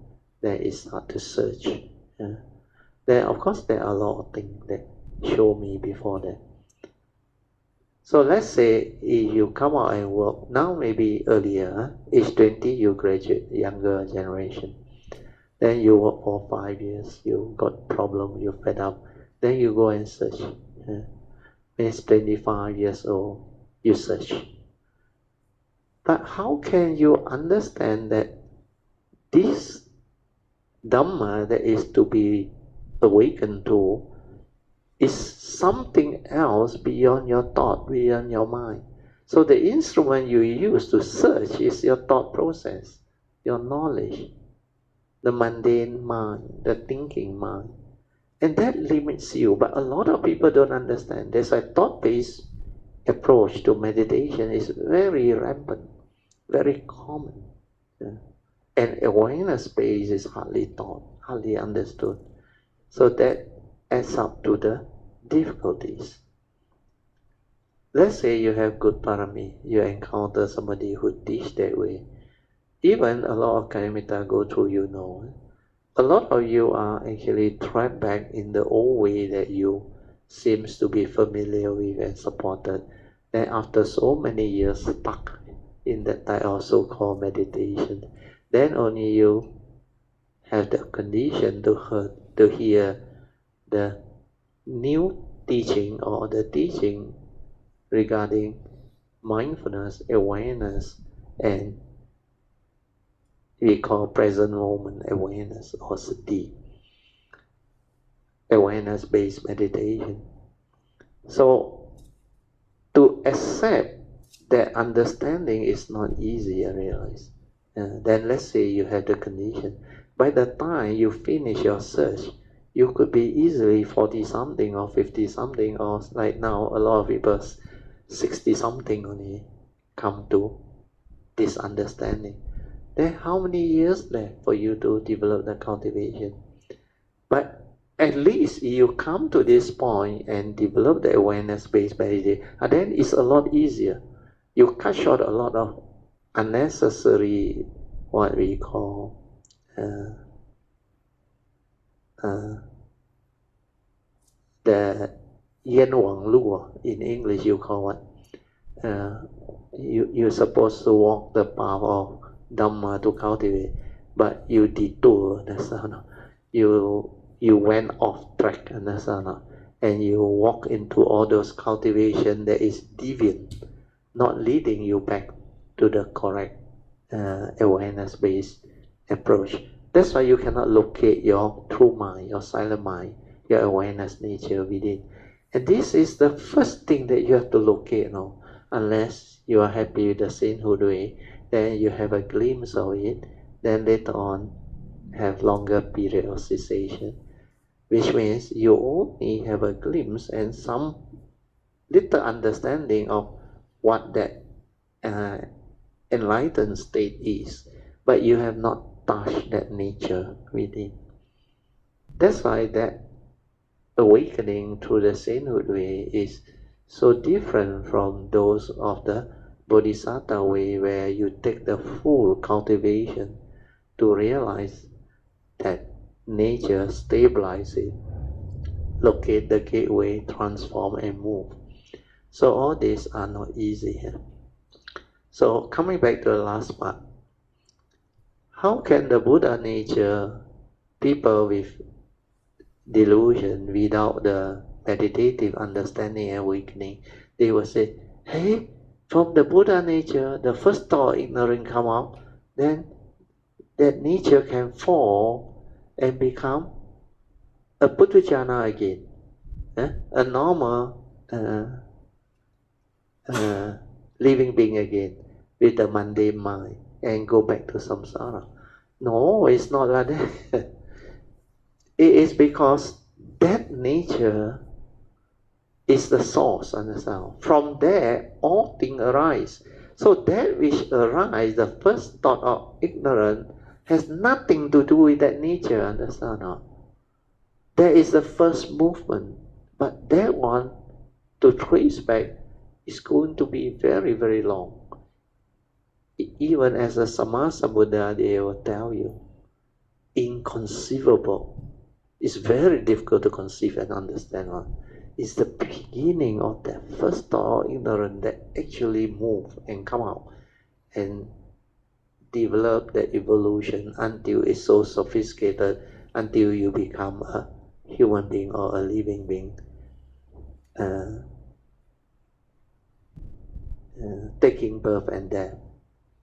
Then it started to search. Then of course there are a lot of things that show me before that. So let's say if you come out and work, now maybe earlier, age 20 you graduate, younger generation. Then you work for 5 years, you got problem, you fed up, then you go and search. When it's 25 years old, you search. But how can you understand that this Dhamma that is to be awakened to is something else beyond your thought, beyond your mind? So the instrument you use to search is your thought process, your knowledge, the mundane mind, the thinking mind. And that limits you, but a lot of people don't understand. There's a thought-based approach to meditation is very rampant, very common. And awareness-based is hardly taught, hardly understood. So that adds up to the difficulties. Let's say you have good parami, you encounter somebody who teach that way. Even a lot of Kalimita go through, a lot of you are actually trapped back in the old way that you seems to be familiar with and supported. Then after so many years stuck in that type of so-called meditation, then only you have the condition to hear the new teaching or the teaching regarding mindfulness, awareness, and we call present moment awareness or sati, awareness-based meditation. So to accept that understanding is not easy, I realize. Then let's say you have the condition. By the time you finish your search, you could be easily 40-something or 50-something, or like now a lot of people 60-something only come to this understanding. Then how many years left for you to develop the cultivation? But at least you come to this point and develop the awareness-based meditation, and then it's a lot easier. You cut short a lot of unnecessary, what we call the yen wang luo. In English you call what? You're supposed to walk the path of Dhamma to cultivate, but you detour, you went off track, and you walk into all those cultivation that is deviant, not leading you back to the correct awareness-based approach. That's why you cannot locate your true mind, your silent mind, your awareness nature within. And this is the first thing that you have to locate, unless you are happy with the sainthood way, then you have a glimpse of it, then later on have longer period of cessation, which means you only have a glimpse and some little understanding of what that enlightened state is, but you have not touched that nature within. That's why that awakening through the sainthood way is so different from those of the Bodhisattva way, where you take the full cultivation to realize that nature stabilizes, locate the gateway, transform and move. So all these are not easy. So coming back to the last part, how can the Buddha nature, people with delusion, without the meditative understanding and awakening, they will say, hey, from the Buddha nature, the first thought ignorant come out, then that nature can fall and become a Puthujjana again, a normal living being again with a mundane mind and go back to samsara. No, it's not like that. It is because that nature is the source, understand? From there, all things arise. So that which arises, the first thought of ignorance, has nothing to do with that nature, understand? That is the first movement. But that one, to trace back, is going to be very, very long. Even as a Sammasambuddha, they will tell you, inconceivable. It's very difficult to conceive and understand. It's the beginning of that first thought of ignorance that actually move and come out and develop the evolution until it's so sophisticated, until you become a human being or a living being, taking birth and death,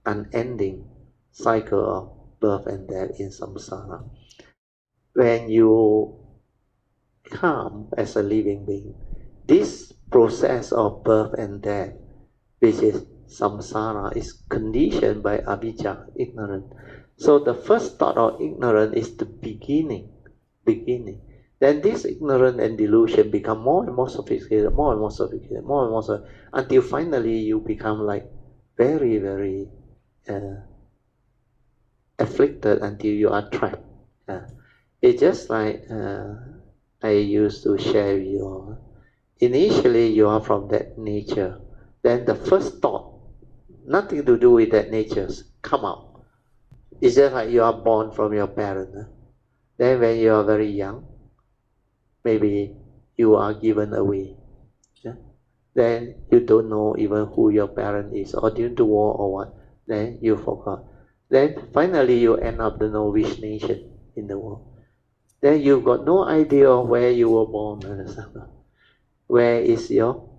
unending cycle of birth and death in samsara. When you come as a living being, this process of birth and death, which is samsara, is conditioned by avijja, ignorance. So the first thought of ignorance is the beginning. Then this ignorance and delusion become more and more sophisticated, more and more sophisticated, more and more sophisticated, until finally you become like very, very afflicted until you are trapped. It's just like I used to share with you. Initially, you are from that nature. Then the first thought, nothing to do with that nature, come out. It's just like you are born from your parents. Then when you are very young, maybe you are given away. Then you don't know even who your parent is, or during the war or what. Then you forgot. Then finally you end up to know which nation in the world. Then you got no idea of where you were born. Where is your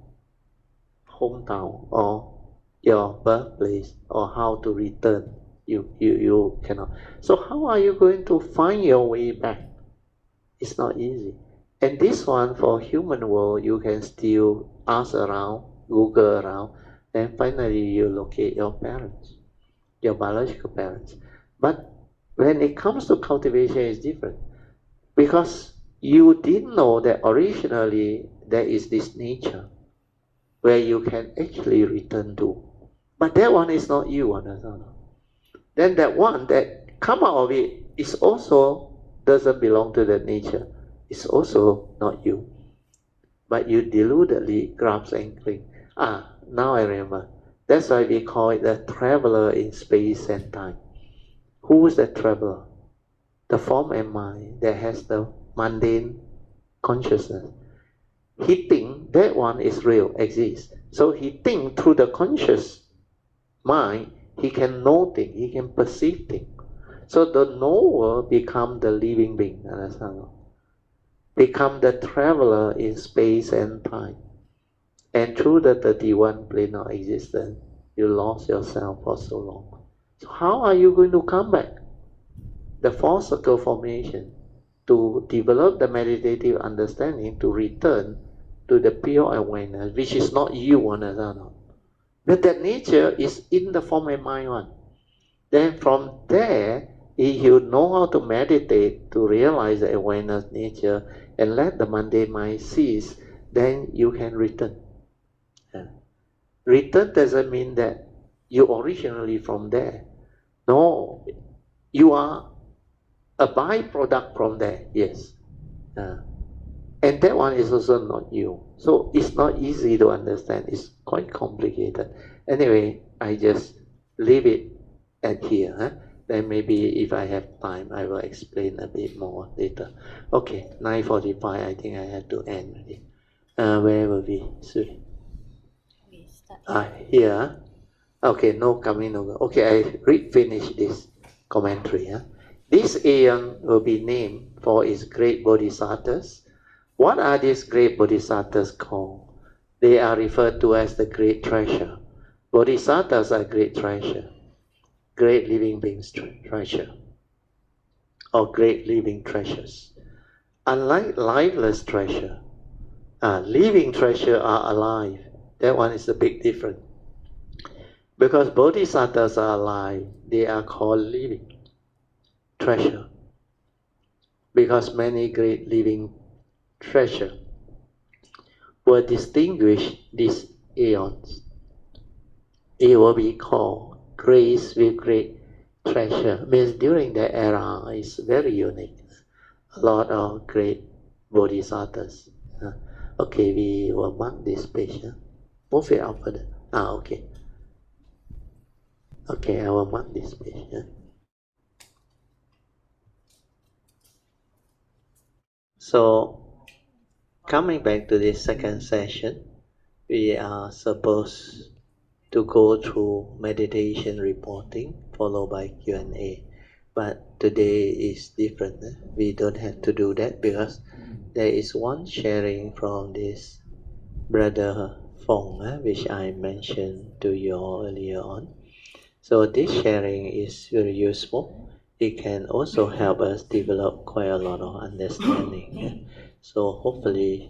hometown or your birthplace, or how to return? You cannot. So how are you going to find your way back? It's not easy. And this one, for human world, you can still ask around, Google around, then finally you locate your parents, your biological parents. But when it comes to cultivation, it's different. Because you didn't know that originally there is this nature where you can actually return to. But that one is not you, understand? Then that one that come out of it is also doesn't belong to that nature. It's also not you. But you deludedly grasp and cling. Now I remember. That's why we call it the traveler in space and time. Who is the traveler? The form and mind that has the mundane consciousness. He thinks that one is real, exists. So he thinks through the conscious mind, he can know things, he can perceive things. So the knower becomes the living being, understand? Become the traveler in space and time. And through the 31 plane of existence, you lost yourself for so long. So how are you going to come back? The four circle formation, to develop the meditative understanding, to return to the pure awareness, which is not you, understand? But that nature is in the form and mind one. Then from there, if you know how to meditate to realize the awareness nature and let the mundane mind cease, then you can return. Return doesn't mean that you originally from there. No, you are a byproduct from there, yes. And that one is also not you. So it's not easy to understand. It's quite complicated. Anyway, I just leave it at here. Huh? Then maybe if I have time, I will explain a bit more later. Okay, 9:45, I think I have to end. Where will we? Sorry. Here. Okay, no coming, no go. Okay, I finish this commentary. Huh? This aeon will be named for its great bodhisattvas. What are these great bodhisattvas called? They are referred to as the great treasure. Bodhisattvas are great treasure, great living beings treasure, or great living treasures. Unlike lifeless treasure, living treasure are alive. That one is a big difference. Because bodhisattvas are alive, they are called living treasure. Because many great living treasure were distinguished these aeons. It will be called grace with great treasure. Means during the era is very unique. A lot of great bodhisattvas. Okay, we will mark this page. Move it up further. Okay. Okay, I will mark this page. So, coming back to this second session, we are supposed to go through meditation reporting followed by Q&A. But today is different. We don't have to do that because there is one sharing from this brother Fong, which I mentioned to you earlier on. So this sharing is very useful. It can also help us develop quite a lot of understanding. So hopefully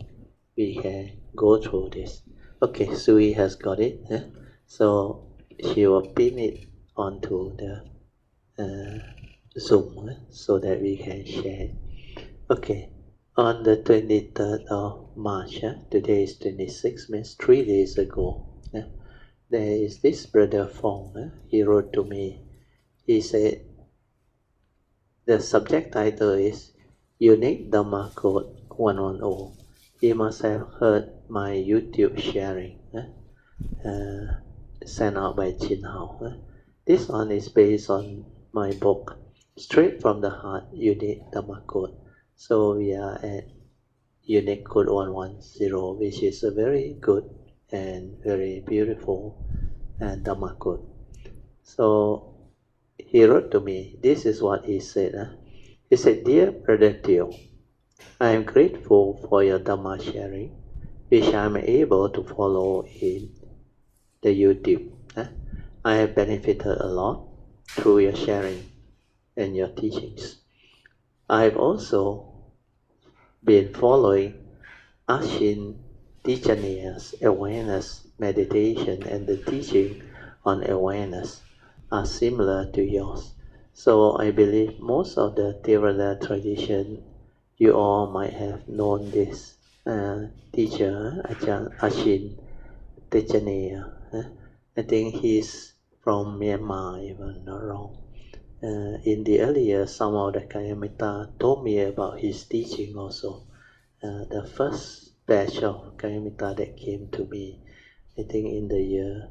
we can go through this. Okay, Sui has got it. So she will pin it onto the Zoom so that we can share. Okay, on the 23rd of March, today is 26, means 3 days ago, there is this brother Fong, he wrote to me. He said, the subject title is Unique Dhamma Code 110. He must have heard my YouTube sharing, sent out by Chin Hao. This one is based on my book, Straight from the Heart, Unique Dhamma Code. So we are at Unique Code 110, which is a very good and very beautiful Dhamma Code. So he wrote to me, this is what he said. He said, Dear Brother Teo, I am grateful for your Dhamma sharing, which I am able to follow in the YouTube. I have benefited a lot through your sharing and your teachings. I have also been following Ashin Tijaniya's awareness meditation, and the teaching on awareness are similar to yours. So I believe most of the Theravada tradition, you all might have known this teacher, Ashin Tijaniya. I think he's from Myanmar, if I'm not wrong. In the earlier, some of the Kayamitta told me about his teaching also. The first batch of Kayamitta that came to me, I think in the year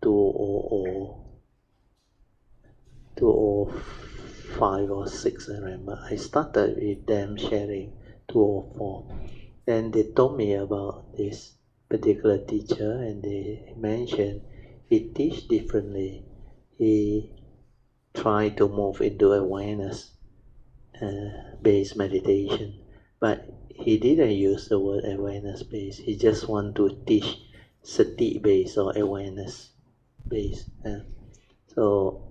2005 or 6, I remember. I started with them sharing 2004. Then they told me about this particular teacher, and they mentioned he teach differently. He tried to move into awareness based meditation, but he didn't use the word awareness based. He just want to teach sati based or awareness based. So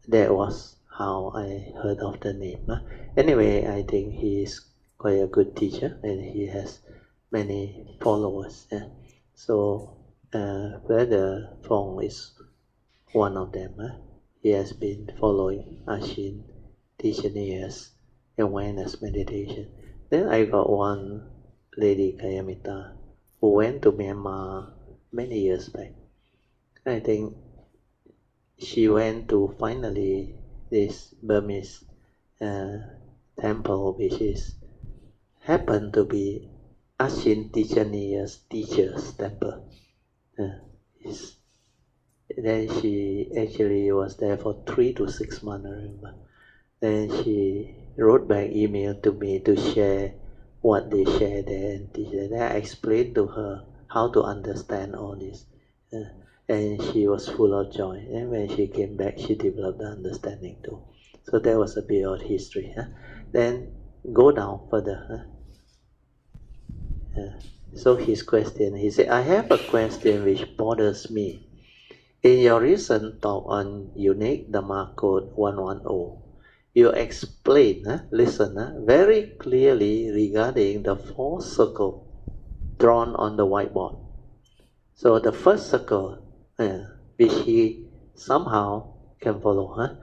that was how I heard of the name. Anyway, I think he is quite a good teacher and he has many followers. So Brother Fong is one of them. He has been following Ashin Tijaniya's awareness meditation. Then I got one lady, Kayamitta, who went to Myanmar many years back. I think she went to finally this Burmese temple, which is happened to be Ashin Tijaniya's teacher's temple. Then she actually was there for 3 to 6 months, I remember. Then she wrote back email to me to share what they share there and teach there. Then I explained to her how to understand all this. And she was full of joy. And when she came back, she developed the understanding too. So that was a bit of history. Then go down further. So his question, he said, I have a question which bothers me. In your recent talk on Unique Dhamma Code 110, you explain, listen, very clearly regarding the 4 circles drawn on the whiteboard. So the first circle, which he somehow can follow,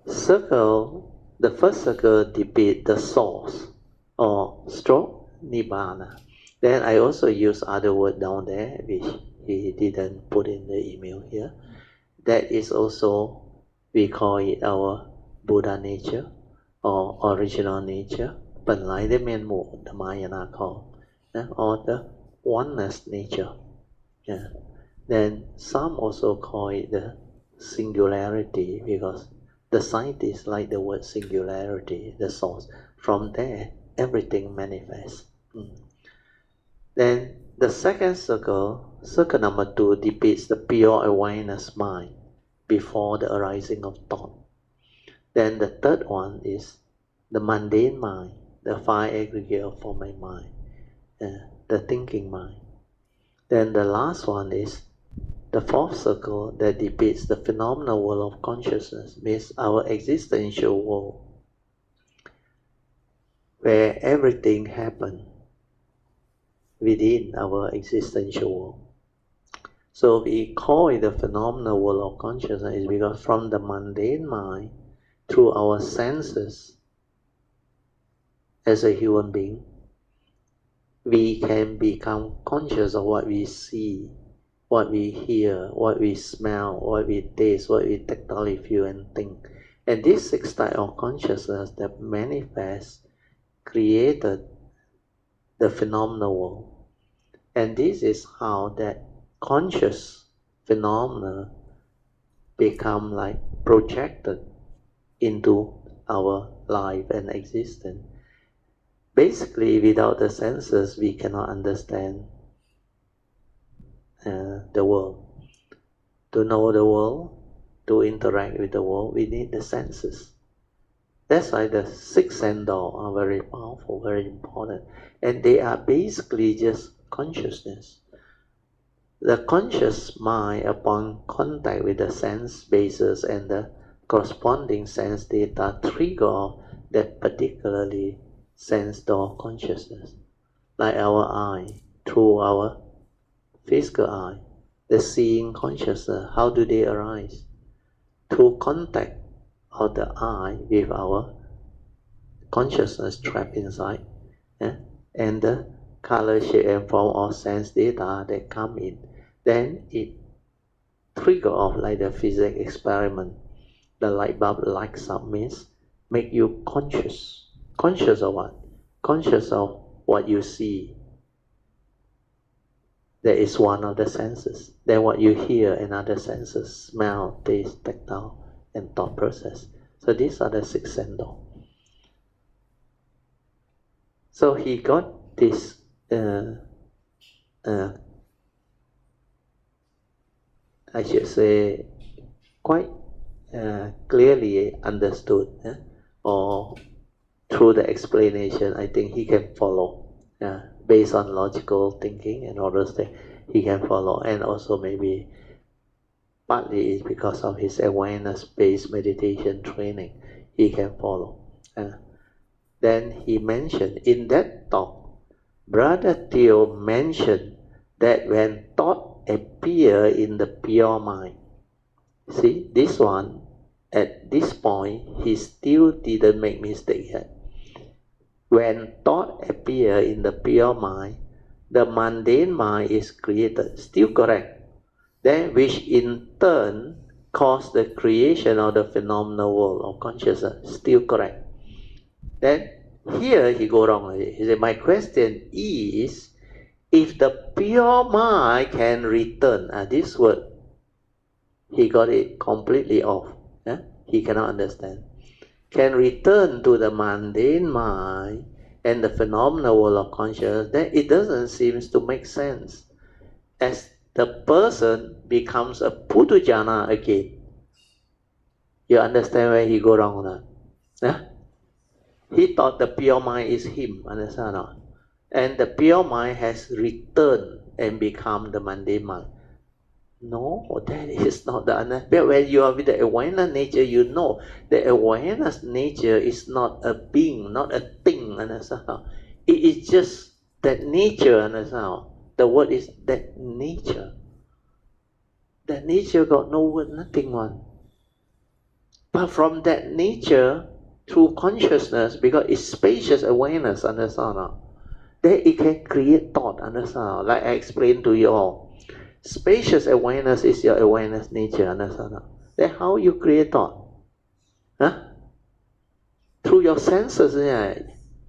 the first circle depicts the source or stroke nibbana. Then I also use other word down there which he didn't put in the email here. That is also, we call it our Buddha nature or original nature, 本来的面目 the Mahayana call, or the oneness nature. Then some also call it the singularity, because the scientists like the word singularity, the source. From there, everything manifests. Then the second circle, circle number 2, depicts the pure awareness mind before the arising of thought. Then the third one is the mundane mind, the 5 aggregate of formal mind, the thinking mind. Then the last one is the 4th circle that depicts the phenomenal world of consciousness, means our existential world, where everything happens within our existential world. So we call it the phenomenal world of consciousness is because from the mundane mind, through our senses, as a human being, we can become conscious of what we see, what we hear, what we smell, what we taste, what we tactile feel and think. And these 6 types of consciousness that manifest created the phenomenal world. And this is how that conscious phenomena become like projected into our life and existence. Basically, without the senses, we cannot understand the world. To know the world, to interact with the world, we need the senses. That's why the 6 sense doors are very powerful, very important. And they are basically just consciousness. The conscious mind, upon contact with the sense bases and the corresponding sense data, trigger that particularly sense door consciousness. Like our eye, through our physical eye, the seeing consciousness, how do they arise? Through contact of the eye with our consciousness trapped inside, and the color, shape and form of sense data that come in. Then it trigger off like the physics experiment. The light bulb lights up means make you conscious. Conscious of what? Conscious of what you see. That is one of the senses. Then what you hear, another senses, smell, taste, tactile, and thought process. So these are the 6 sense doors. So he got this I should say quite clearly understood, or through the explanation, I think he can follow, based on logical thinking and all those things, he can follow. And also maybe partly is because of his awareness-based meditation training, he can follow. Then he mentioned in that talk, Brother Theo mentioned that when thought appear in the pure mind, see, this one, at this point, he still didn't make mistake yet. When thought appear in the pure mind, the mundane mind is created, still correct. Then which in turn cause the creation of the phenomenal world of consciousness, still correct. Then here he go wrong. He said, my question is, if the pure mind can return, this word, he got it completely off. He cannot understand. Can return to the mundane mind and the phenomenal world of consciousness, then it doesn't seem to make sense. As the person becomes a Putujana again. You understand where he go wrong now? He thought the pure mind is him, understand or not? And the pure mind has returned and become the mundane mind. No, that is not the understanding. When you are with the awareness nature, you know the awareness nature is not a being, not a thing, understand? It is just that nature, understand? The word is that nature. That nature got no word, nothing one. But from that nature, through consciousness, because it's spacious awareness, understand? Then it can create thought, understand? Like I explained to you all. Spacious awareness is your awareness nature, understand? Then how you create thought? Through your senses.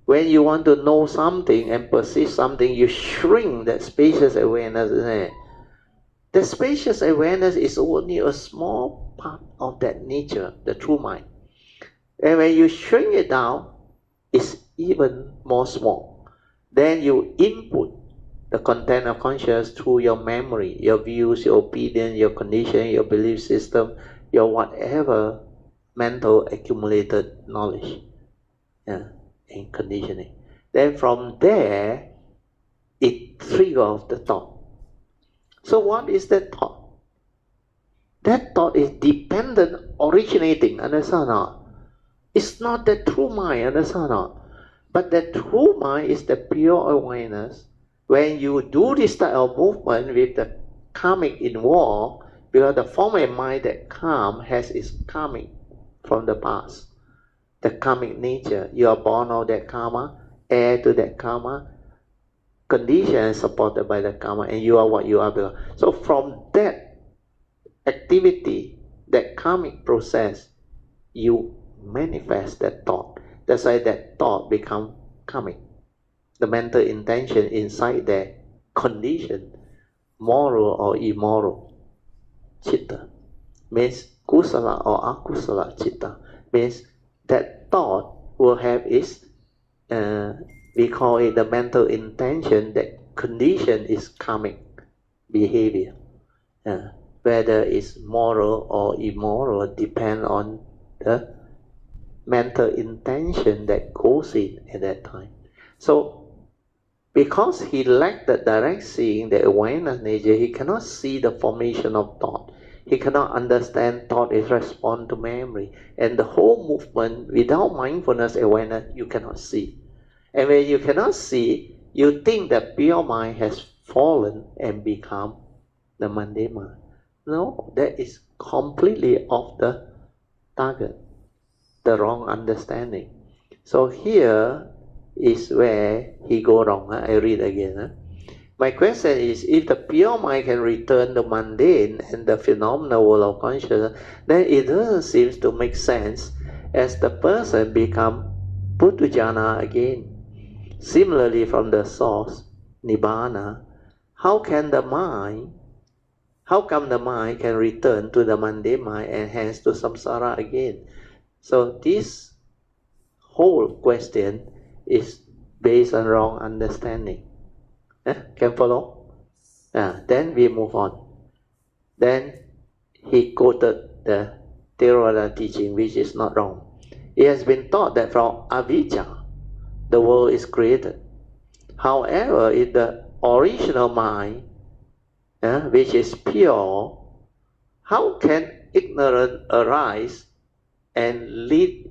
When you want to know something and perceive something, you shrink that spacious awareness. The spacious awareness is only a small part of that nature, the true mind. And when you shrink it down, it's even more small. Then you input the content of consciousness through your memory, your views, your opinion, your condition, your belief system, your whatever mental accumulated knowledge and conditioning. Then from there, it triggers the thought. So what is that thought? That thought is dependent originating, understand or not? It's not the true mind, understand or not? But the true mind is the pure awareness. When you do this type of movement with the karmic involved, because the form of mind that calm has its karmic from the past. The karmic nature, you are born of that karma, heir to that karma, condition supported by the karma, and you are what you are. So from that activity, that karmic process, you manifest that thought. That's why that thought becomes karmic. The mental intention inside that condition, moral or immoral chitta, means kusala or akusala chitta, means that thought will have its, we call it the mental intention, that condition is karmic behavior. Whether it's moral or immoral depend on the mental intention that goes in at that time. So, because he lacked the direct seeing, the awareness nature, he cannot see the formation of thought. He cannot understand thought is response to memory. And the whole movement, without mindfulness awareness, you cannot see. And when you cannot see, you think that pure mind has fallen and become the mundane mind. No, that is completely off the target, the wrong understanding. So here is where he go wrong. I read again. My question is, if the pure mind can return the mundane and the phenomenal world of consciousness, then it doesn't seem to make sense as the person become Putujana again. Similarly, from the source, Nibbana, how come the mind can return to the mundane mind and hence to samsara again? So this whole question is based on wrong understanding. Can follow? Then we move on. Then he quoted the Theravada teaching, which is not wrong. It has been taught that from avijja, the world is created. However, if the original mind, which is pure, how can ignorance arise and lead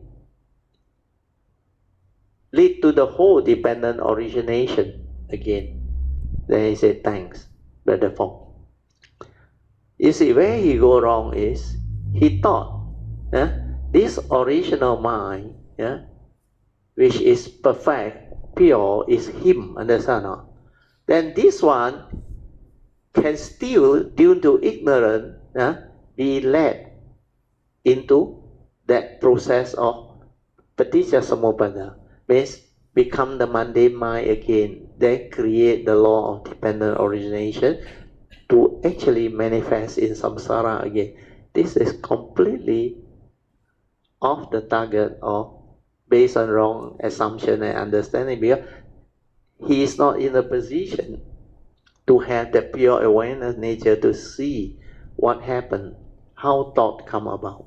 to the whole dependent origination again? Then he said, thanks, Brother Fong. You see, where he go wrong is, he thought this original mind, which is perfect, pure, is him, understand? Then this one can still, due to ignorance, be led into that process of paticca samuppada, means become the mundane mind again. they create the law of dependent origination to actually manifest in samsara again. This is completely off the target or based on wrong assumption and understanding, because he is not in a position to have the pure awareness nature to see what happened, how thought come about.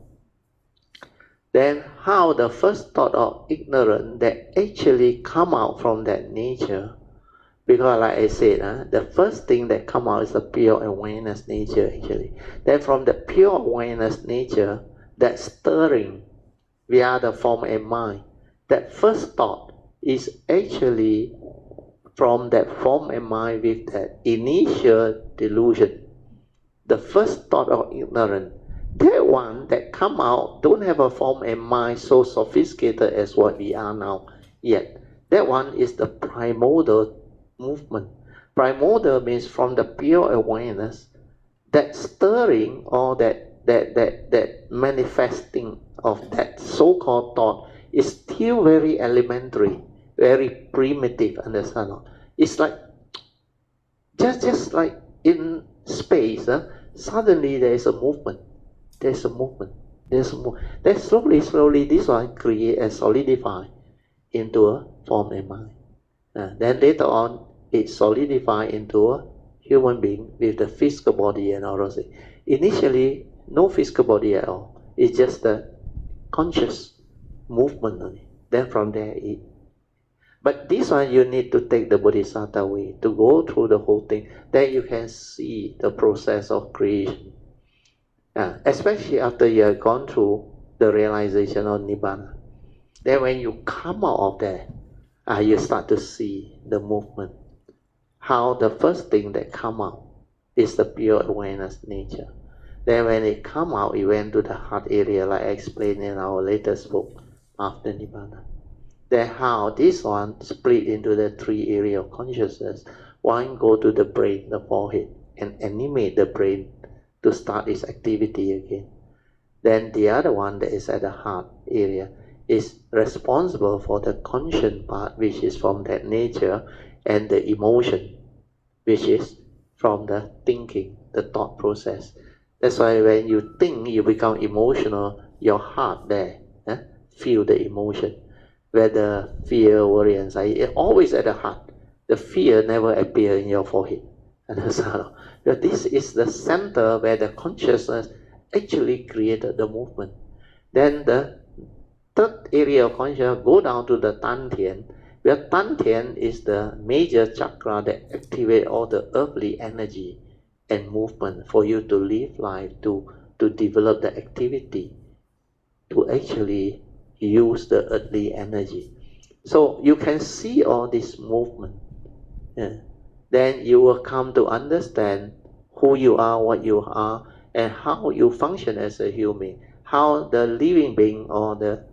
Then how the first thought of ignorance that actually come out from that nature, because like I said, the first thing that come out is the pure awareness nature actually. Then from the pure awareness nature, that stirring via the form and mind, that first thought is actually from that form and mind with that initial delusion. The first thought of ignorance, that one that come out don't have a form and mind so sophisticated as what we are now yet. That one is the primordial movement. Primordial means from the pure awareness, that stirring or that manifesting of that so-called thought is still very elementary, very primitive, understand? It's like just like in space, suddenly there is a movement. There's a movement. Then slowly this one create and solidify into a form and mind. Then later on it solidify into a human being with the physical body and all those things. Initially, no physical body at all. It's just the conscious movement only. Then from there it. But this one you need to take the Bodhisattva way, to go through the whole thing. Then you can see the process of creation. Especially after you have gone through the realization of Nibbana. Then when you come out of there, you start to see the movement. How the first thing that come out is the pure awareness nature. Then when it come out, it went to the heart area, like I explained in our latest book, After Nibbana. Then how this one split into the three areas of consciousness. One go to the brain, the forehead, and animate the brain to start its activity again. Then the other one that is at the heart area is responsible for the conscious part, which is from that nature, and the emotion, which is from the thinking, the thought process. That's why when you think, you become emotional, your heart there, feel the emotion. Whether fear, worry, anxiety, it's always at the heart. The fear never appears in your forehead. Understand? But this is the center where the consciousness actually created the movement. Then the third area of consciousness go down to the Tantian, where Tantian is the major chakra that activates all the earthly energy and movement for you to live life, to develop the activity, to actually use the earthly energy. So you can see all this movement. Then you will come to understand who you are, what you are, and how you function as a human. How the living being, or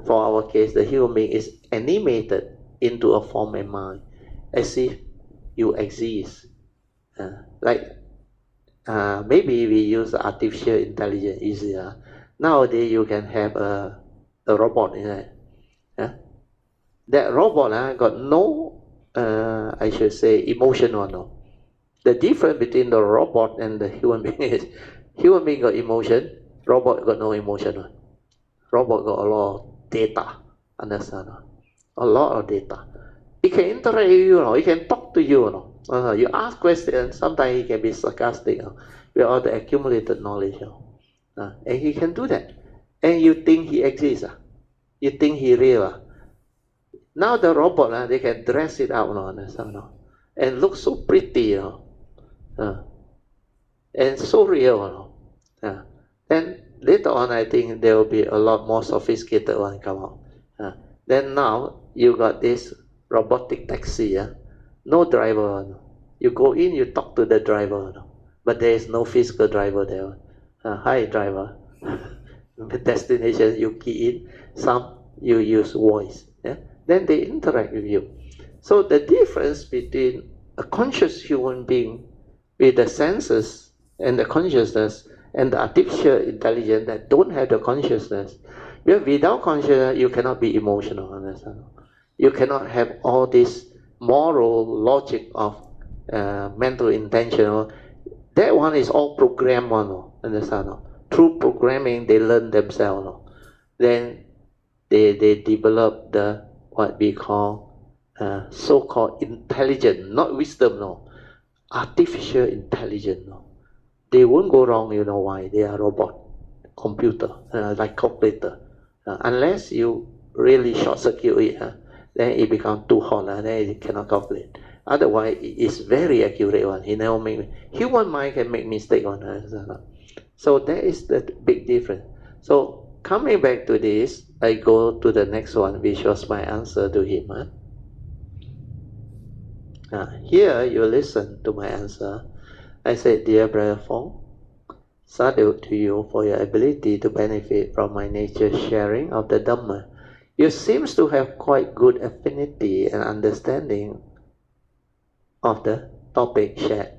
for our case, the human being is animated into a form and mind, as if you exist. Maybe we use artificial intelligence easier. Nowadays you can have a robot in it. That robot got no, I should say, emotion or no. The difference between the robot and the human being is, human being got emotion, robot got no emotion. Robot got a lot of data, understand? A lot of data. It can interact with you, it can talk to you. You ask questions, sometimes he can be sarcastic with all the accumulated knowledge. And he can do that. And you think he exists. You think he real. Now the robot, they can dress it up, and look so pretty, and so real. Then later on, I think there will be a lot more sophisticated one come out. Then now you got this robotic taxi, no driver. You go in, you talk to the driver, but there is no physical driver there. Hi driver. The destination you key in, some you use voice. Then they interact with you. So the difference between a conscious human being with the senses and the consciousness, and the artificial intelligence that don't have the consciousness. Because without consciousness, you cannot be emotional, understand? You cannot have all this moral logic of mental intention. That one is all programmed on, understand? Through programming, they learn themselves. Then they develop the what we call so-called intelligence, not wisdom, artificial intelligence. They won't go wrong, you know why? They are robot, computer, like calculator. Unless you really short circuit it, then it becomes too hot, then it cannot calculate. Otherwise, it's very accurate one. He never make. Human mind can make mistake on. So that is the big difference. So coming back to this, I go to the next one, which was my answer to him. Here you listen to my answer. I said, dear Brother Fong, salute to you for your ability to benefit from my nature sharing of the Dhamma. You seem to have quite good affinity and understanding of the topic shared,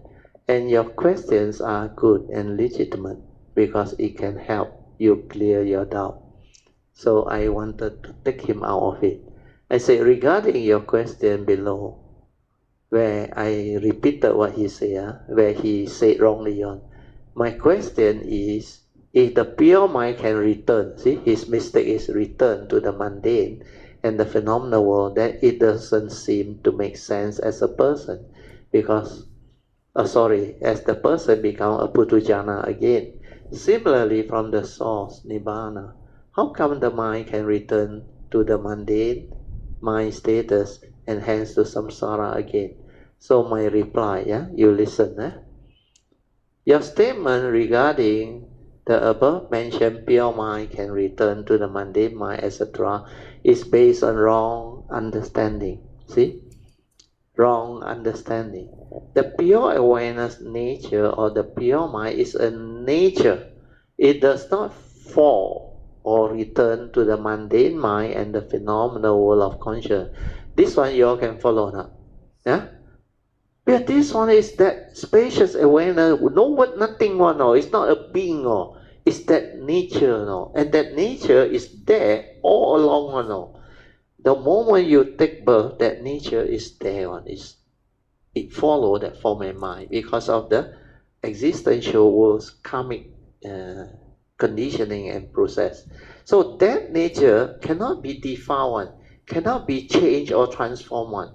and your questions are good and legitimate because it can help you clear your doubt. So I wanted to take him out of it. I said, regarding your question below, where I repeated what he said, where he said wrongly on. My question is, if the pure mind can return, see, his mistake is return to the mundane and the phenomenal world, then it doesn't seem to make sense as a person, because, as the person become a putujana again. Similarly, from the source, nibbana, how come the mind can return to the mundane mind status and hence to samsara again? So my reply, you listen. Your statement regarding the above mentioned pure mind can return to the mundane mind, etc., is based on wrong understanding. See? Wrong understanding. The pure awareness nature or the pure mind is a nature. It does not fall or return to the mundane mind and the phenomenal world of consciousness. This one you all can follow now. Yeah? But this one is that spacious awareness, nothing one, it's not a being, it's that nature, and that nature is there all along. The moment you take birth, that nature is there, it follows that form and mind because of the existential world's karmic conditioning and process. So that nature cannot be defiled, cannot be changed or transformed.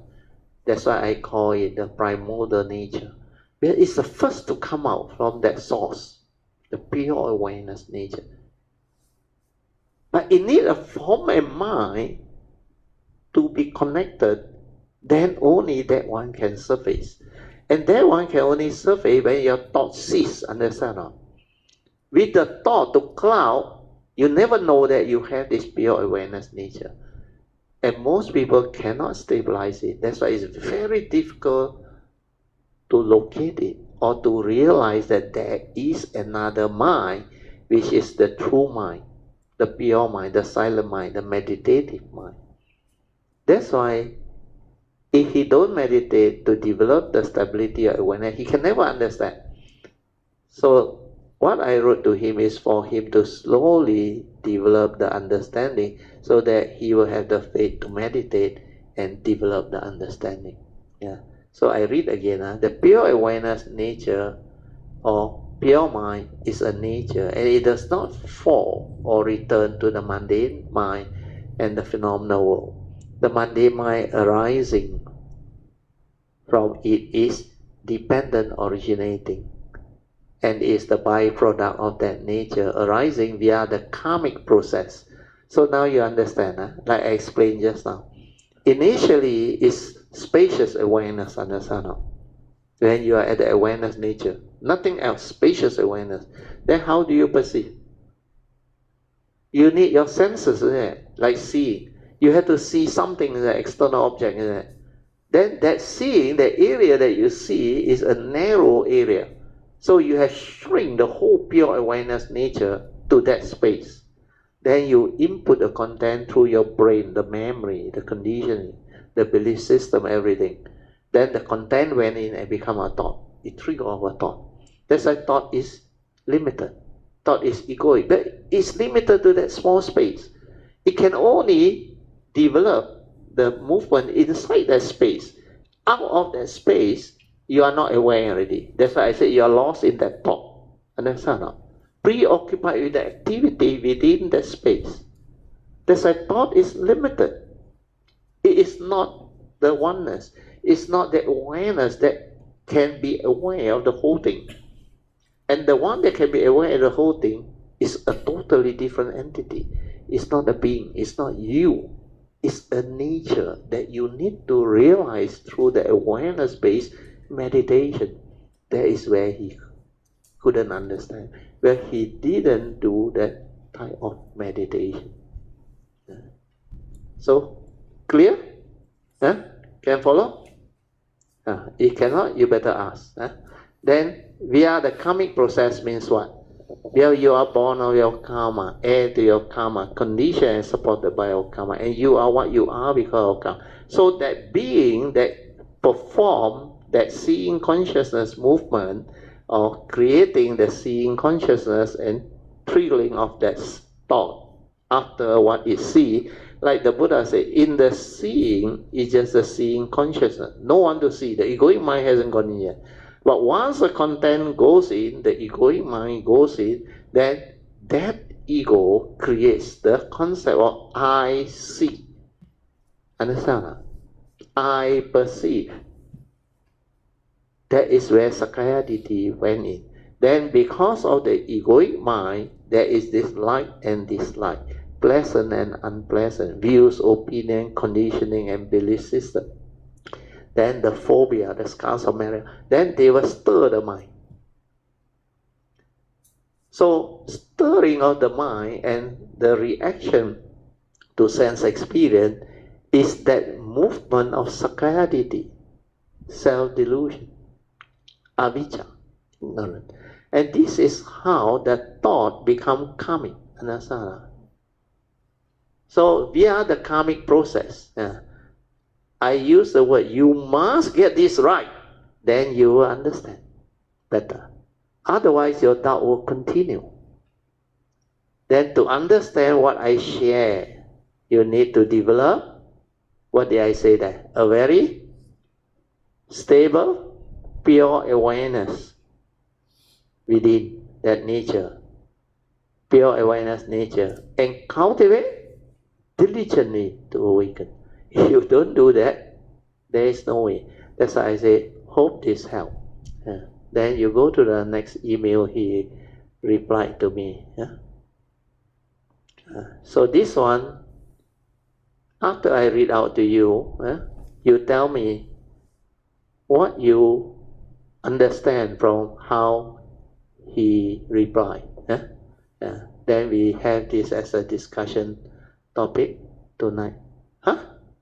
That's why I call it the primordial nature. But it's the first to come out from that source, the pure awareness nature. But it needs a form and mind to be connected, then only that one can surface. And that one can only surface when your thought cease, understand? With the thought to cloud, you never know that you have this pure awareness nature. And most people cannot stabilize it. That's why it's very difficult to locate it or to realize that there is another mind, which is the true mind, the pure mind, the silent mind, the meditative mind. That's why if he don't meditate to develop the stability of awareness, he can never understand. So what I wrote to him is for him to slowly develop the understanding so that he will have the faith to meditate and develop the understanding. Yeah. So I read again, the pure awareness nature or pure mind is a nature, and it does not fall or return to the mundane mind and the phenomenal world. The mundane mind arising from it is dependent originating, and is the byproduct of that nature arising via the karmic process. So now you understand, like I explained just now. Initially, it's spacious awareness, understand? When you are at the awareness nature, nothing else, spacious awareness. Then how do you perceive? You need your senses, like seeing. You have to see something, the external object. Then that seeing, the area that you see is a narrow area. So you have shrink the whole pure awareness nature to that space. Then you input the content through your brain, the memory, the conditioning, the belief system, everything. Then the content went in and become a thought. It triggered off a thought. That's why thought is limited. Thought is egoic. But it's limited to that small space. It can only develop the movement inside that space. out of that space, you are not aware already. That's why I say you are lost in that thought. Understand or not? Preoccupied with the activity within that space. That's why thought is limited. It is not the oneness. It's not the awareness that can be aware of the whole thing. And the one that can be aware of the whole thing is a totally different entity. It's not a being. It's not you. It's a nature that you need to realize through the awareness-based meditation. That is where he couldn't understand, where he didn't do that type of meditation. So, clear? Can follow? If cannot, you better ask. Then, via the karmic process means what? Where you are born of your karma, heir to your karma, conditioned and supported by your karma, and you are what you are because of karma. So that being that perform that seeing consciousness movement, or creating the seeing consciousness and triggering of that thought after what it see, like the Buddha said, in the seeing is just the seeing consciousness. No one to see. The egoic mind hasn't gone in yet. But once the content goes in, the egoic mind goes in, then that ego creates the concept of I see. Understand? I perceive. That is where Sakaya Ditti went in. Then because of the egoic mind, there is this like and dislike, pleasant and unpleasant, views, opinion, conditioning, and belief system. Then the phobia, the scars of marriage, then they will stir the mind. So stirring of the mind and the reaction to sense experience is that movement of Sakaya Ditti, self-delusion, avijja, ignorance. And this is how the thought become karmic. Understand? So via the karmic process, I use the word, you must get this right, then you will understand better. Otherwise, your doubt will continue. Then to understand what I share, you need to develop, what did I say there? A very stable, pure awareness within that nature. Pure awareness nature. And cultivate diligently to awaken. If you don't do that, there is no way. That's why I say, hope this helps. Then you go to the next email, he replied to me. So this one, after I read out to you, you tell me what you understand from how he replied. Then we have this as a discussion topic tonight.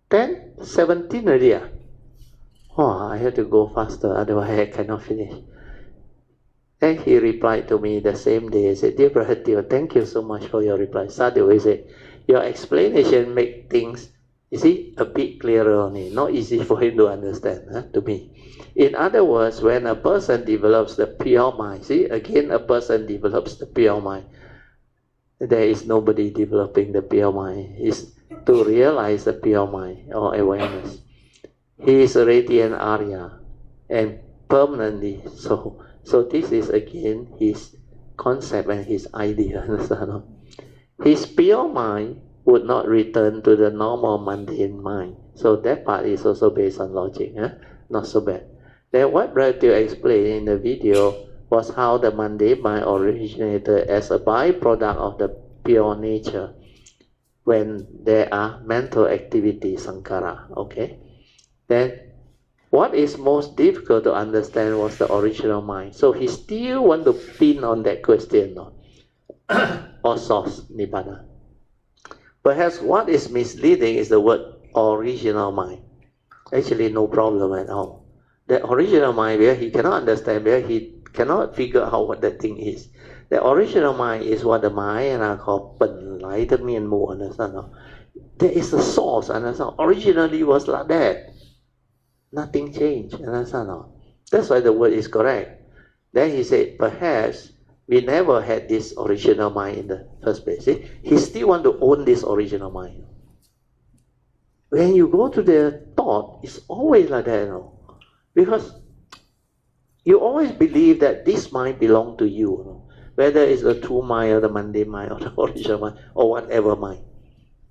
10, 17 already. Oh, I have to go faster, otherwise I cannot finish. Then he replied to me the same day. He said, dear Brother Teo, thank you so much for your reply. Sadhu, he said, your explanation make things, you see, a bit clearer only. Not easy for him to understand, to me. In other words, when a person develops the pure mind, see, again a person develops the pure mind. There is nobody developing the pure mind. It's to realize the pure mind or awareness. He is already an Arya and permanently so. So this is again his concept and his idea. His pure mind would not return to the normal mundane mind. So that part is also based on logic. Not so bad. Then what Brother Teo explained in the video was how the mundane mind originated as a byproduct of the pure nature when there are mental activity, sankhara. Okay? Then what is most difficult to understand was the original mind. So he still want to pin on that question, or source, nibbana. Perhaps what is misleading is the word original mind. Actually, no problem at all. The original mind, where he cannot understand, where he cannot figure out what that thing is. The original mind is what the Mahayana call 本来的面目, understand? There is a source, understand? Originally was like that. Nothing changed, understand? That's why the word is correct. Then he said, perhaps we never had this original mind in the first place. See? He still want to own this original mind. When you go to the thought, it's always like that. Because you always believe that this mind belongs to you, whether it's the true mind or the mundane mind or the original mind or whatever mind.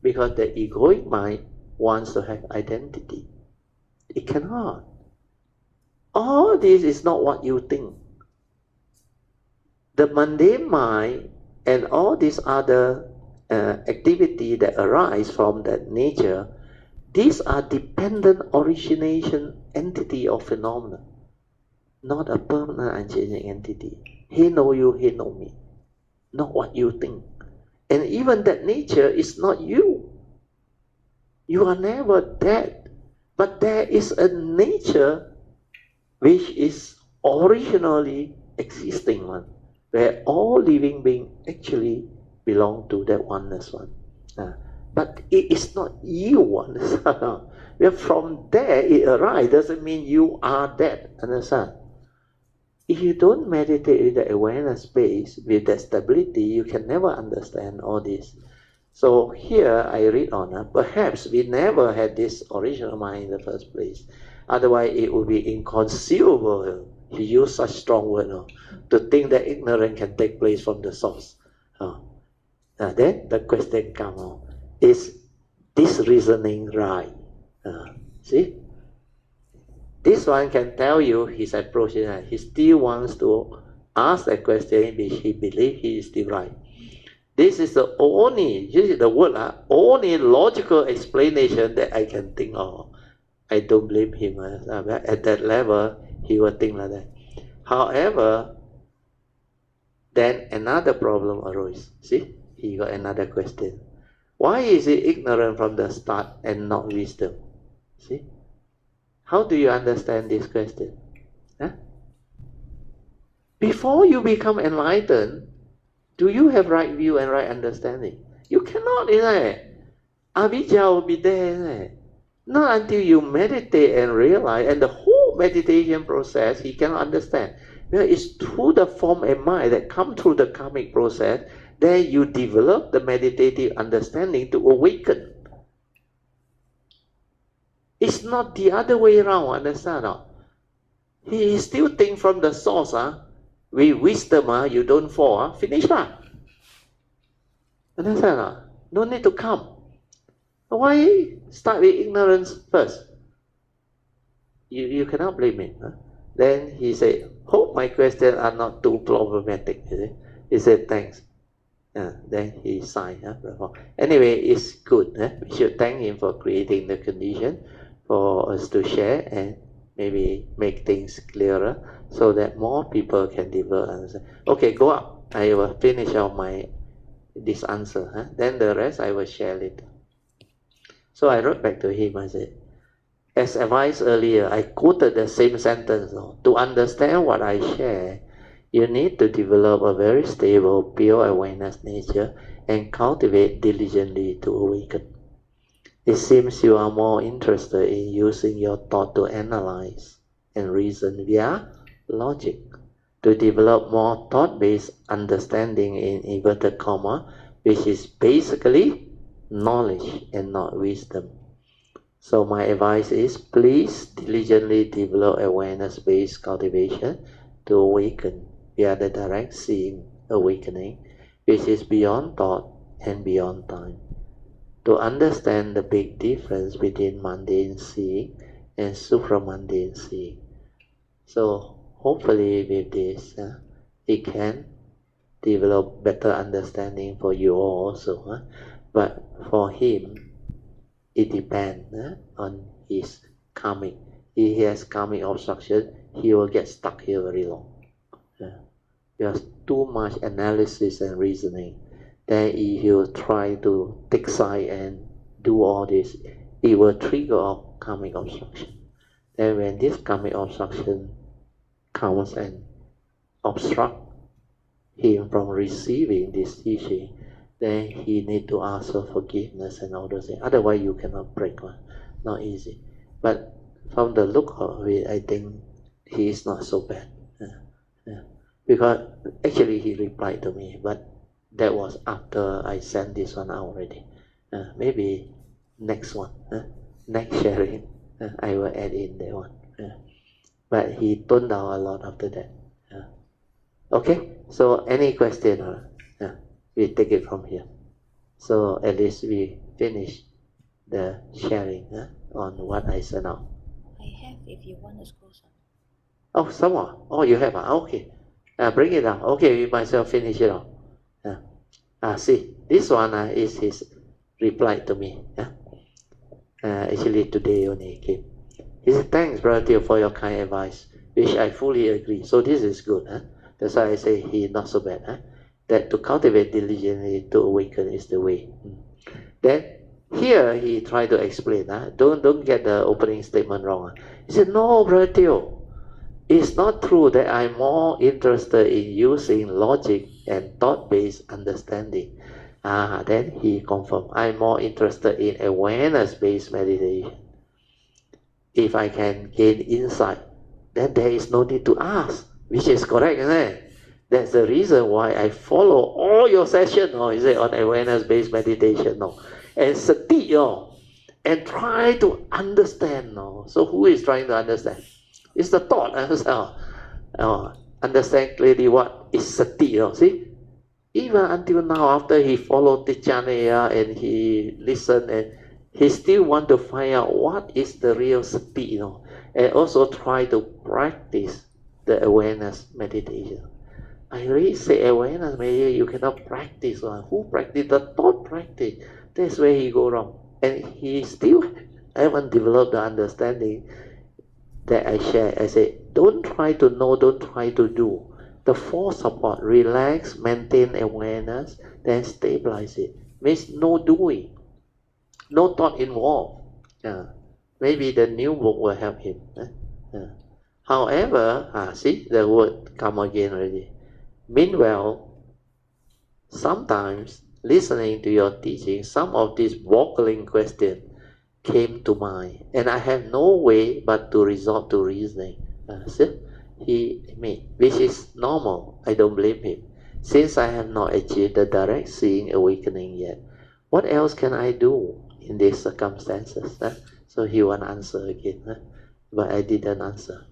Because the egoic mind wants to have identity. It cannot. All this is not what you think. The mundane mind and all these other activity that arise from that nature, these are dependent origination entity of phenomena, not a permanent unchanging entity. He know you, he know me, not what you think. And even that nature is not you. You are never that. But there is a nature which is originally existing one, where all living beings actually belong to that oneness one. But it is not you one. Where from there it arises doesn't mean you are that. Understand? If you don't meditate with the awareness space, with that stability, you can never understand all this. So here I read on, perhaps we never had this original mind in the first place. Otherwise it would be inconceivable, he used such strong word, to think that ignorance can take place from the source. Then the question comes, is this reasoning right? See? This one can tell you his approach, he still wants to ask that question which he believes he is still right. This is the only, this is the word, only logical explanation that I can think of. I don't blame him. At that level, he will think like that. However, then another problem arose. See, he got another question. Why is he ignorant from the start and not wisdom? See? How do you understand this question? Before you become enlightened, do you have right view and right understanding? You cannot, Avijja will be there, Not until you meditate and realize, and the whole meditation process, he cannot understand. Well, it's through the form and mind that come through the karmic process, then you develop the meditative understanding to awaken. It's not the other way around, understand? He still think from the source, with wisdom, you don't fall, finish lah. Understand? No need to come. Why start with ignorance first? You cannot blame him. Then he said, hope my questions are not too problematic. He said, thanks. Then he signed. Anyway, it's good. We should thank him for creating the condition for us to share and maybe make things clearer so that more people can develop understand. Okay, go up. I will finish out this answer. Then the rest I will share later. So I wrote back to him. I said, as advised earlier, I quoted the same sentence. To understand what I share, you need to develop a very stable, pure awareness nature and cultivate diligently to awaken. It seems you are more interested in using your thought to analyze and reason via logic, to develop more thought-based understanding in inverted comma, which is basically knowledge and not wisdom. So my advice is, please diligently develop awareness-based cultivation to awaken via the direct seeing awakening, which is beyond thought and beyond time. To understand the big difference between mundane seeing and supramundane seeing. So hopefully with this, it can develop better understanding for you all also. But for him, it depends on his karmic. If he has karmic obstruction, he will get stuck here very long. There's too much analysis and reasoning. Then if you try to take side and do all this, it will trigger off karmic obstruction. Then when this karmic obstruction comes and obstruct him from receiving this teaching, then he need to ask for forgiveness and all those things. Otherwise you cannot break one. Not easy. But from the look of it, I think he is not so bad. Because actually he replied to me, but that was after I sent this one out already. Maybe next one, next sharing, I will add in that one. but he toned down a lot after that. Yeah. Okay, so any question? Yeah, we take it from here. So at least we finish the sharing on what I said now. I have, if you want to scroll some. Oh, some more. Oh, you have. Okay. Bring it down. Okay, we might as well finish it off. See, this one is his reply to me. Actually, today only came. He said, "Thanks, Brother Theo, for your kind advice, which I fully agree." So this is good. That's why I say he not so bad. That to cultivate diligently to awaken is the way. Then here he tried to explain. Don't get the opening statement wrong. He said, "No, Brother Theo, it's not true that I'm more interested in using logic and thought-based understanding." Then he confirmed, "I'm more interested in awareness-based meditation. If I can gain insight, then there is no need to ask," which is correct, isn't it? That's the reason why I follow all your sessions, is it, on awareness-based meditation, and sati, and try to understand, So who is trying to understand? It's the thought, understand clearly what is sati, see? Even until now, after he followed Tijjaniya and he listened, and he still want to find out what is the real sati, and also try to practice the awareness meditation. I really say awareness meditation, you cannot practice. Who practice? The thought practice. That's where he go wrong. And he still haven't developed the understanding that I share. I say, don't try to know, don't try to do. The four support, relax, maintain awareness, then stabilize it. Means no doing, no thought involved. Maybe the new book will help him. However, see the word come again already. Meanwhile, sometimes listening to your teaching, some of these boggling questions came to mind, and I have no way but to resort to reasoning. See, which is normal. I don't blame him, since I have not achieved the direct seeing awakening yet. What else can I do in these circumstances? So he want to answer again, but I didn't answer.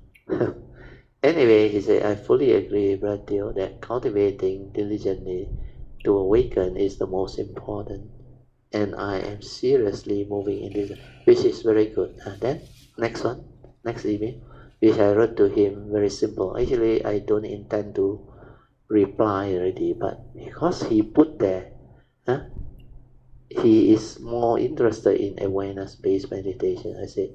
Anyway, he said, I fully agree, Brother Theo, that cultivating diligently to awaken is the most important, and I am seriously moving in this, which is very good. Then next one, next email, which I wrote to him, very simple. Actually, I don't intend to reply already, but because he put there, he is more interested in awareness-based meditation. I say,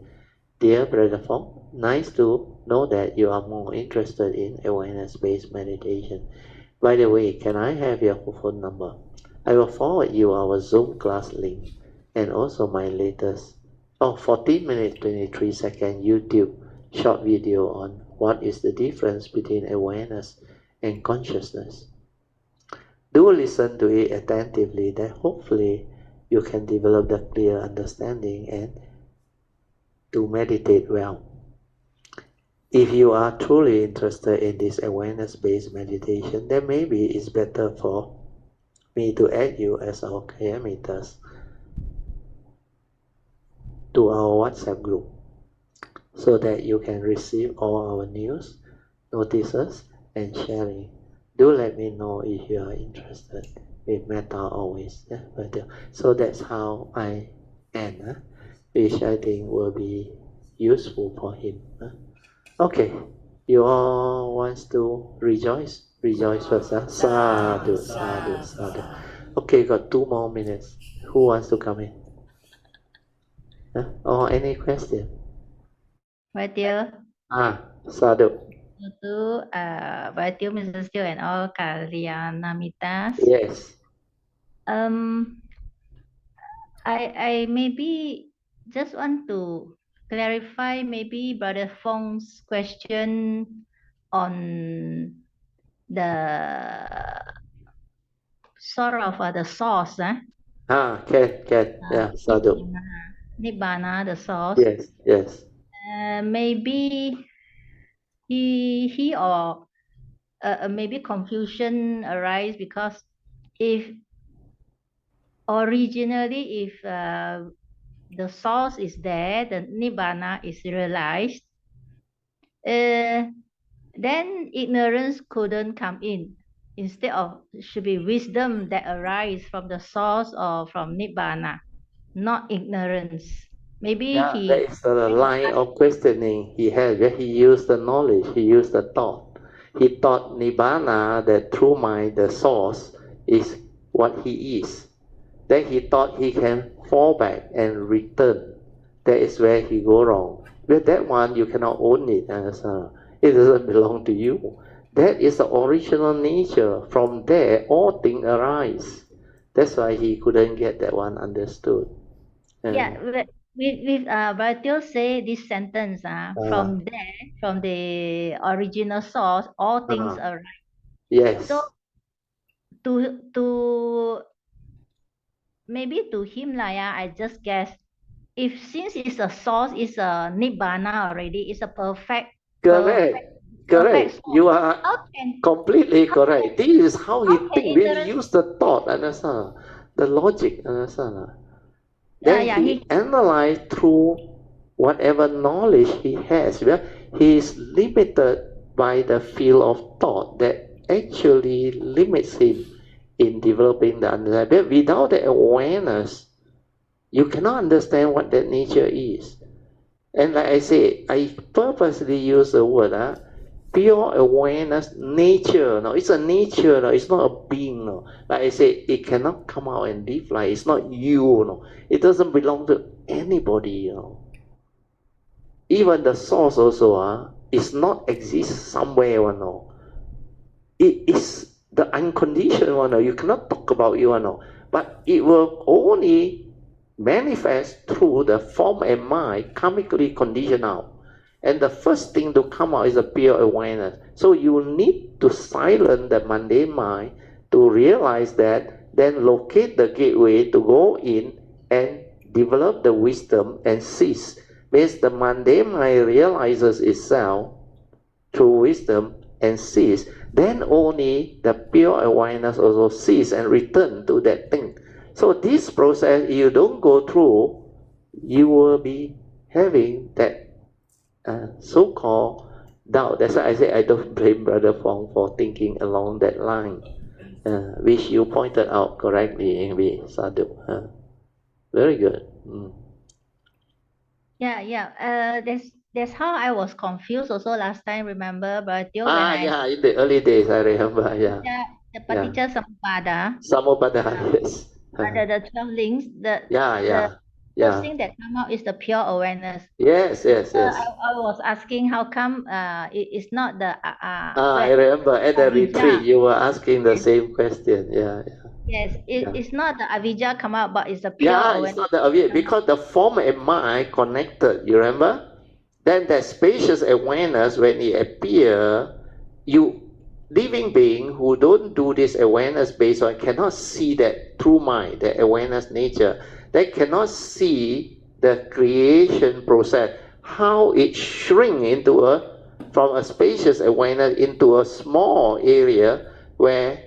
dear Brother Fong, nice to know that you are more interested in awareness-based meditation. By the way, can I have your phone number? I will forward you our Zoom class link and also my latest 14 minutes 23 second YouTube short video on what is the difference between awareness and consciousness. Do listen to it attentively, then hopefully you can develop the clear understanding and to meditate well. If you are truly interested in this awareness-based meditation, then maybe it's better for me to add you as our Kayamitas to our WhatsApp group, so that you can receive all our news, notices, and sharing. Do let me know if you are interested with Metta always. So that's how I end, which I think will be useful for him. Okay, you all wants to rejoice? Rejoice first, Sadhu, sadhu, sadhu. Okay, got 2 more minutes. Who wants to come in? Or any question? Vaidya. Sadhu. To Vaidya, Mrs. Teo, and all Kalyanamitas. Yes. I maybe just want to clarify maybe Brother Fong's question on the sort of the source. Can. Yeah, Sadhu. Nibbana, the source. Yes. Maybe he or maybe confusion arise because if originally the source is there, the Nibbana is realized, then ignorance couldn't come in. Instead of should be wisdom that arise from the source or from Nibbana, not ignorance. Maybe that is the line of questioning he had. Where he used the knowledge, he used the thought. He thought Nibbana, the true mind, the source, is what he is. Then he thought he can fall back and return. That is where he go wrong. With that one, you cannot own it. It doesn't belong to you. That is the original nature. From there, all things arise. That's why he couldn't get that one understood. Yeah, with Bharatiya say this sentence, from there, from the original source, all things arise. Yes. So to maybe to him I just guess, if since it's a source, it's a Nibbana already, it's a perfect. Correct. You are completely correct. This is how he thinks when he use the thought, understand? The logic, understand? Then he analyzed through whatever knowledge he has. He is limited by the field of thought that actually limits him in developing the understanding. But without the awareness, you cannot understand what that nature is. And like I say, I purposely use the word pure awareness, nature. No, it's a nature. No, it's not a being. No, like I say, it cannot come out and live like it's not you. No, it doesn't belong to anybody. You know, even the source also is not exist somewhere. You know, it is the unconditioned one. You cannot talk about you. No, but it will only manifest through the form and mind, karmically conditional. And the first thing to come out is a pure awareness. So you need to silence the mundane mind to realize that, then locate the gateway to go in and develop the wisdom and cease. Means the mundane mind realizes itself through wisdom and cease. Then only the pure awareness also cease and return to that thing. So this process, if you don't go through, you will be having that so-called doubt. That's why I say I don't blame Brother Fong for thinking along that line, which you pointed out correctly, Eng Bee, Sadhu. Very good. That's how I was confused also last time. Remember, but in the early days, I remember. The Paticca Samuppada. Samuppada, yes. The 12 links. First thing that come out is the pure awareness. Yes. I was asking how come it's not the I remember at the retreat you were asking the same question. Yes, it's not the avijja come out, but it's the pure awareness. It's not the avijja, because the form and mind connected, you remember? Then that spacious awareness, when it appears, you living being who don't do this awareness based on, cannot see that true mind, the awareness nature. They cannot see the creation process, how it shrinks from a spacious awareness into a small area where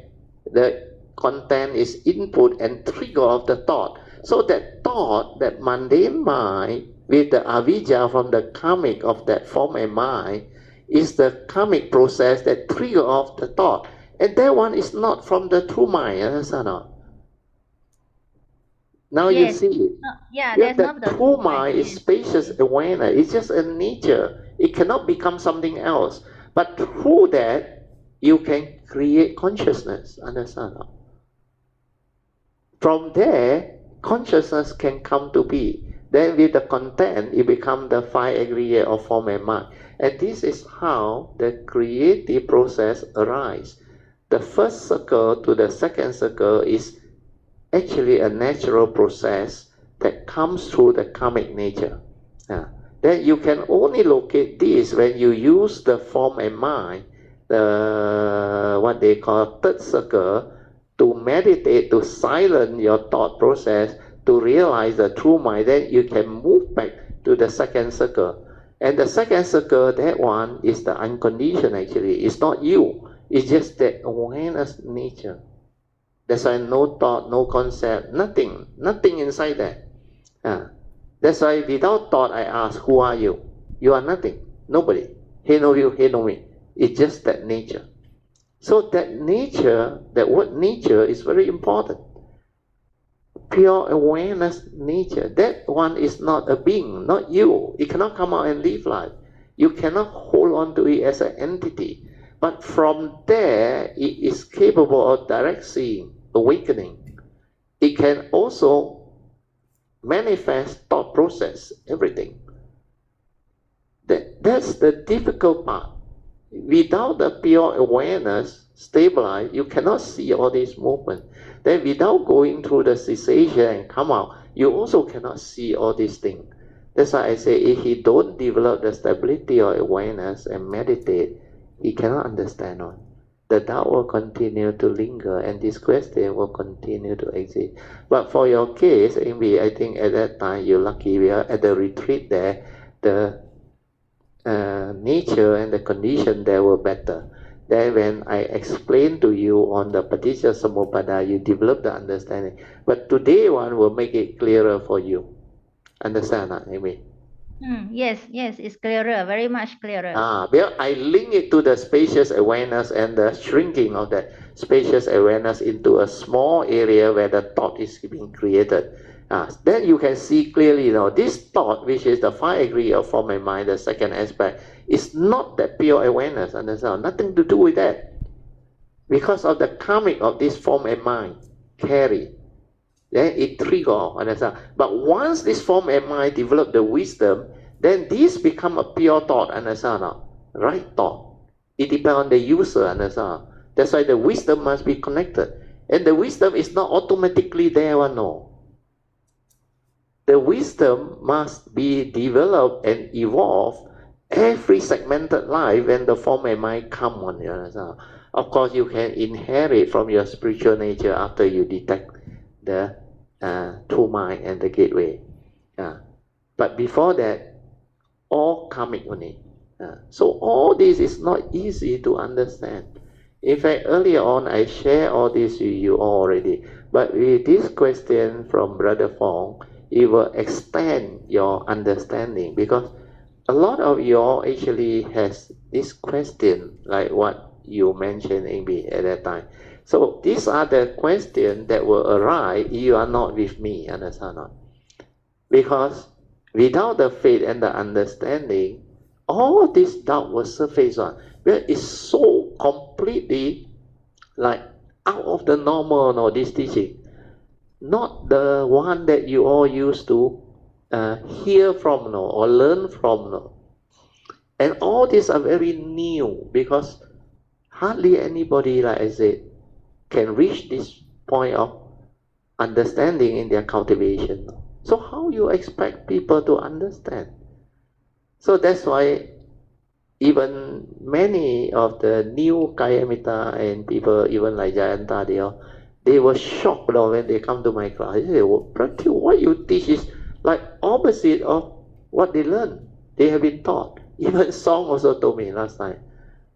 the content is input and trigger of the thought. So that thought, that mundane mind, with the avijja from the karmic of that form and mind, is the karmic process that trigger off the thought. And that one is not from the true mind, understand or not? Now you see it. The true mind is spacious awareness. It's just a nature. It cannot become something else. But through that, you can create consciousness. Understand? From there, consciousness can come to be. Then with the content, it becomes the 5 aggregate of form and mind. And this is how the creative process arises. The first circle to the second circle is actually a natural process that comes through the karmic nature. Then you can only locate this when you use the form and mind, the what they call third circle, to meditate, to silence your thought process, to realize the true mind. Then you can move back to the second circle. And the second circle, that one is the unconditioned actually. It's not you. It's just the awareness nature. That's why no thought, no concept, nothing inside there. That's why without thought I ask, who are you? You are nothing, nobody. he know you, he know me. It's just that nature. So that nature, that word nature is very important. Pure awareness nature, that one is not a being, not you. It cannot come out and live life. You cannot hold on to it as an entity. But from there, it is capable of direct seeing, awakening. It can also manifest thought process, everything. That's the difficult part. Without the pure awareness stabilized, you cannot see all these movements. Then without going through the cessation and come out, you also cannot see all these things. That's why I say if he don't develop the stability or awareness and meditate, he cannot understand on. The doubt will continue to linger and this question will continue to exist. But for your case, Eng Bee, I think at that time you're lucky. We are at the retreat there. The nature and the condition there were better. Then when I explained to you on the Paticca Samuppada, you develop the understanding. But today one will make it clearer for you. Understand that, Eng Bee? Yes, it's clearer, very much clearer. Because I link it to the spacious awareness and the shrinking of that spacious awareness into a small area where the thought is being created. Then you can see clearly now this thought, which is the 5 degree of form and mind, the second aspect, is not that pure awareness. Understand? Nothing to do with that. Because of the karmic of this form and mind carry, then it trigger. Understand? But once this form and mind develop the wisdom, then this become a pure thought. Understand? Right thought. It depends on the user. Understand? That's why the wisdom must be connected. And the wisdom is not automatically there or no. The wisdom must be developed and evolved every segmented life when the form and mind come on. You understand? Of course, you can inherit from your spiritual nature after you detect the true mind and the gateway. But before that, all karmic only. So all this is not easy to understand. In fact, earlier on, I share all this with you already. But with this question from Brother Fong, it will extend your understanding because a lot of you all actually has this question like what you mentioned, Eng Bee, at that time. So these are the questions that will arise if you are not with me, understand not? Because without the faith and the understanding, all this doubt will surface on. But it's so completely like out of the normal, no, this teaching. Not the one that you all used to hear from, no, or learn from, no. And all these are very new because hardly anybody, like I said, can reach this point of understanding in their cultivation. So how you expect people to understand? So that's why even many of the new Kayamita and people, even like Jayanta, they were shocked when they come to my class. They say, what you teach is like opposite of what they learn. They have been taught. Even Song also told me last time,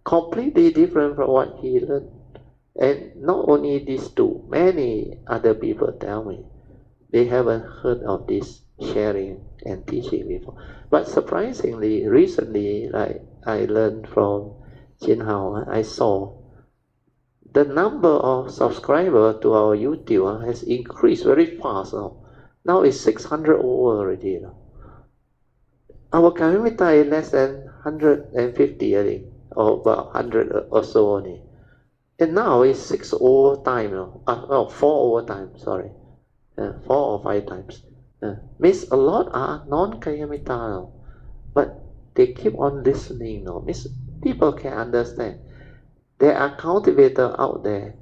completely different from what he learned. And not only these two, many other people tell me they haven't heard of this sharing and teaching before. But surprisingly, recently, like I learned from Jin Hao, I saw the number of subscribers to our YouTube has increased very fast now. Now it's 600 over already. Our community is less than 150, I think, or about 100 or so only. And now it's 6 over time, 4 over time, sorry. 4 or 5 times. Means a lot are non-Kayamita now. But they keep on listening now. Means people can understand. There are cultivators out there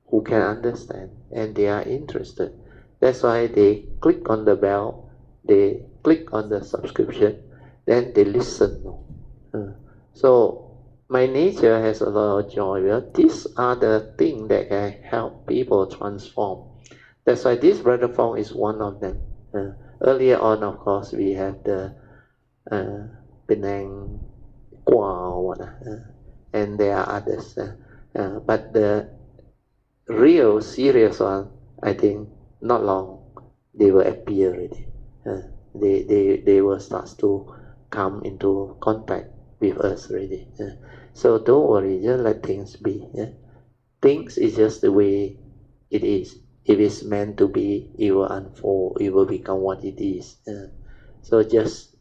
who can understand and they are interested. That's why they click on the bell, they click on the subscription, then they listen. So my nature has a lot of joy. Well, these are the things that can help people transform. That's why this Brother Fong is one of them. Earlier on, of course, we have the Penang Kwa, and there are others. But the real serious one, I think, not long, they will appear already. They will start to come into contact with us already. So don't worry, just let things be. Things is just the way it is. If it's meant to be, it will unfold, it will become what it is. So just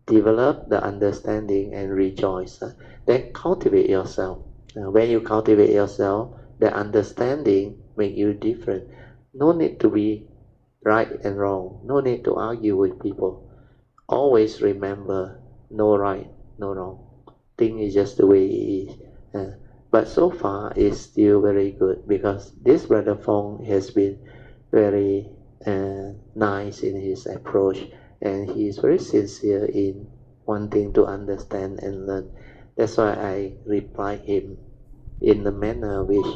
develop the understanding and rejoice. Then cultivate yourself. When you cultivate yourself, the understanding make you different. No need to be right and wrong. No need to argue with people. Always remember, no right, no wrong. Thing is just the way it is. But so far, it's still very good because this brother Fong has been very nice in his approach, and he is very sincere in wanting to understand and learn. That's why I reply him in the manner which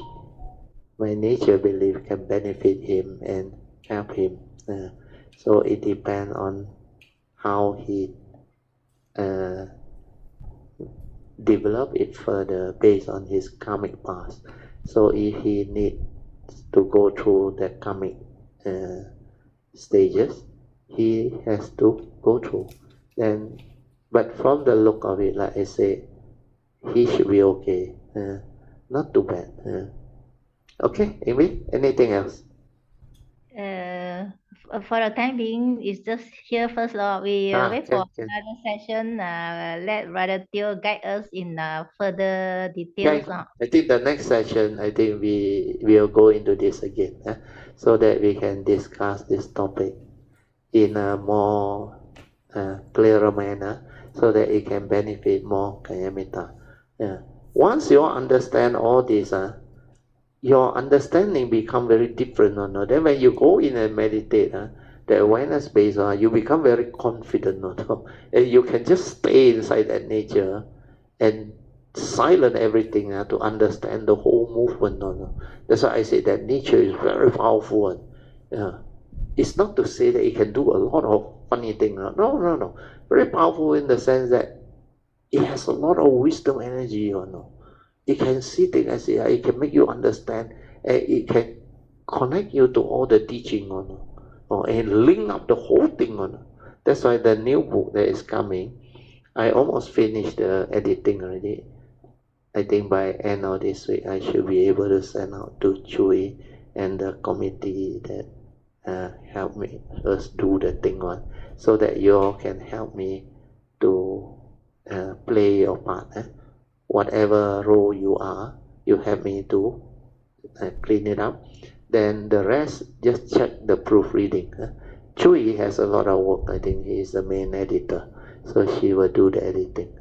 my nature belief can benefit him and help him. So it depends on how he develop it further based on his karmic past. So if he needs to go through the karmic stages, he has to go through. Then, but from the look of it, like I say, he should be okay. Not too bad. Okay, Amy, anything else? For the time being, it's just here first. We wait for Okay. another session. Let Brother Teo guide us in further details. I think the next session, I think we will go into this again, so that we can discuss this topic in a more clearer manner, so that it can benefit more Kayamita. Once you understand all this, your understanding become very different. Then when you go in and meditate, the awareness base, you become very confident. And you can just stay inside that nature and silent everything to understand the whole movement. That's why I say that nature is very powerful. It's not to say that it can do a lot of funny things. No. Very powerful in the sense that it has a lot of wisdom energy. It can see things, it can make you understand, and it can connect you to all the teaching and link up the whole thing. That's why the new book that is coming, I almost finished the editing already. I think by end of this week I should be able to send out to Chui and the committee that help me us do the thing so that you all can help me to play your part. Whatever role you are, you help me to clean it up. Then the rest, just check the proofreading. Chui has a lot of work. I think he is the main editor, so she will do the editing.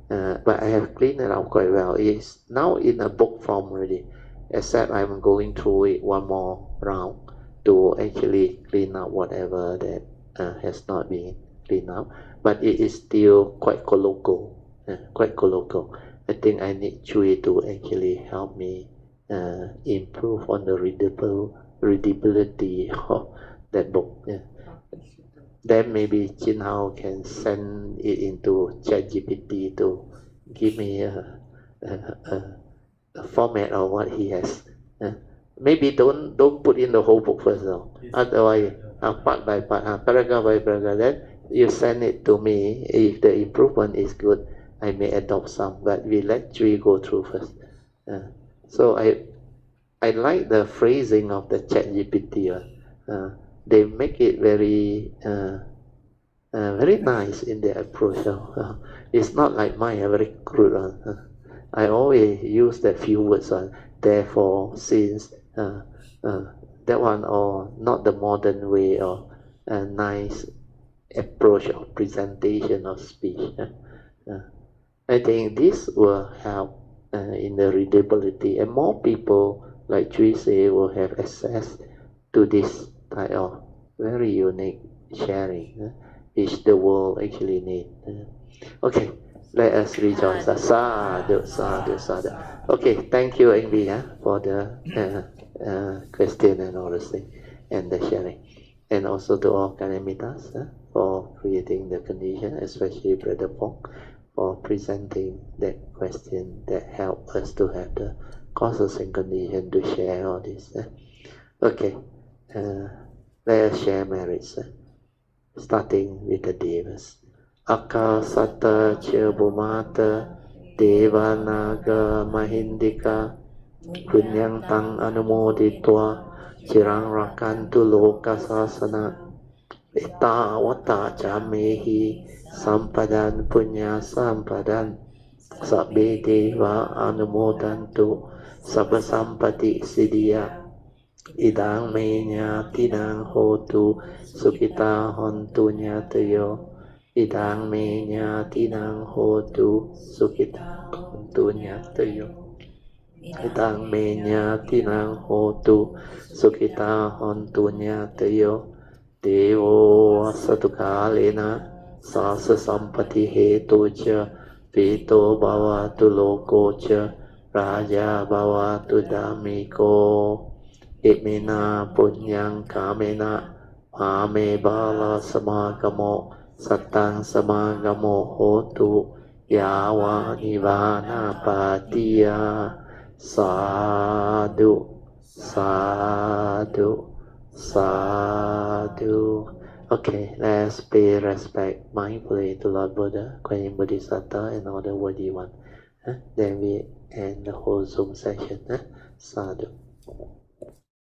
But I have cleaned it up quite well. It's now in a book form already, except I'm going through it one more round to actually clean up whatever that has not been cleaned up. But it is still quite colloquial. I think I need Chui to actually help me improve on the readability of that book. Then maybe Jin Hao can send it into ChatGPT to give me a format of what he has. Maybe don't put in the whole book first, otherwise part by part, paragraph by paragraph. Then you send it to me. If the improvement is good, I may adopt some, but we let Chui go through first. So I like the phrasing of the ChatGPT. They make it very very nice in their approach. It's not like mine, very crude. I always use the few words therefore, since, that one, or not the modern way of a nice approach of presentation of speech. I think this will help in the readability, and more people, like Chui say, will have access to this type of very unique sharing, which the world actually needs. Okay, let us rejoice. Sadhu, sadhu, sadhu. Okay, thank you, Eng Bee, for the question and all the things and the sharing, and also to all Kalemitas for creating the condition, especially Brother Fong, for presenting that question that help us to have the causes and condition to share all this. Okay, let us share merits, starting with the Devas. Akasata Chebumata Devanaga Mahindika Punyang Tang Anumoditwa Chirang Rakantu Lokasasana Ita Wata Jamehi Sampadan Punya Sampadan Sabbe Deva Anumodantu Sabba Sampati Siddhya Idang Menya Tinang Hotu Sukita Hontu Nyatayo Idang Menya Tinang Hotu Sukita Hontu Nyatayo Idang Menya Tinang Hotu Sukita Hontu Nyatayo Devo Satukalena Sasa Sampati Hetu Cha Pito Bhavatu Loko Cha Raja Bhavatu Dhammiko Imina Punyang Kamena Mame Bala Samagamo Satang Samagamo Hotu Yawa Nivana Patiya Sadhu Sadhu Sadhu. Okay, let's pay respect mindfully to Lord Buddha, Kuan Yin Bodhisattva, and all the worthy ones. Then we end the whole Zoom session. Sadhu.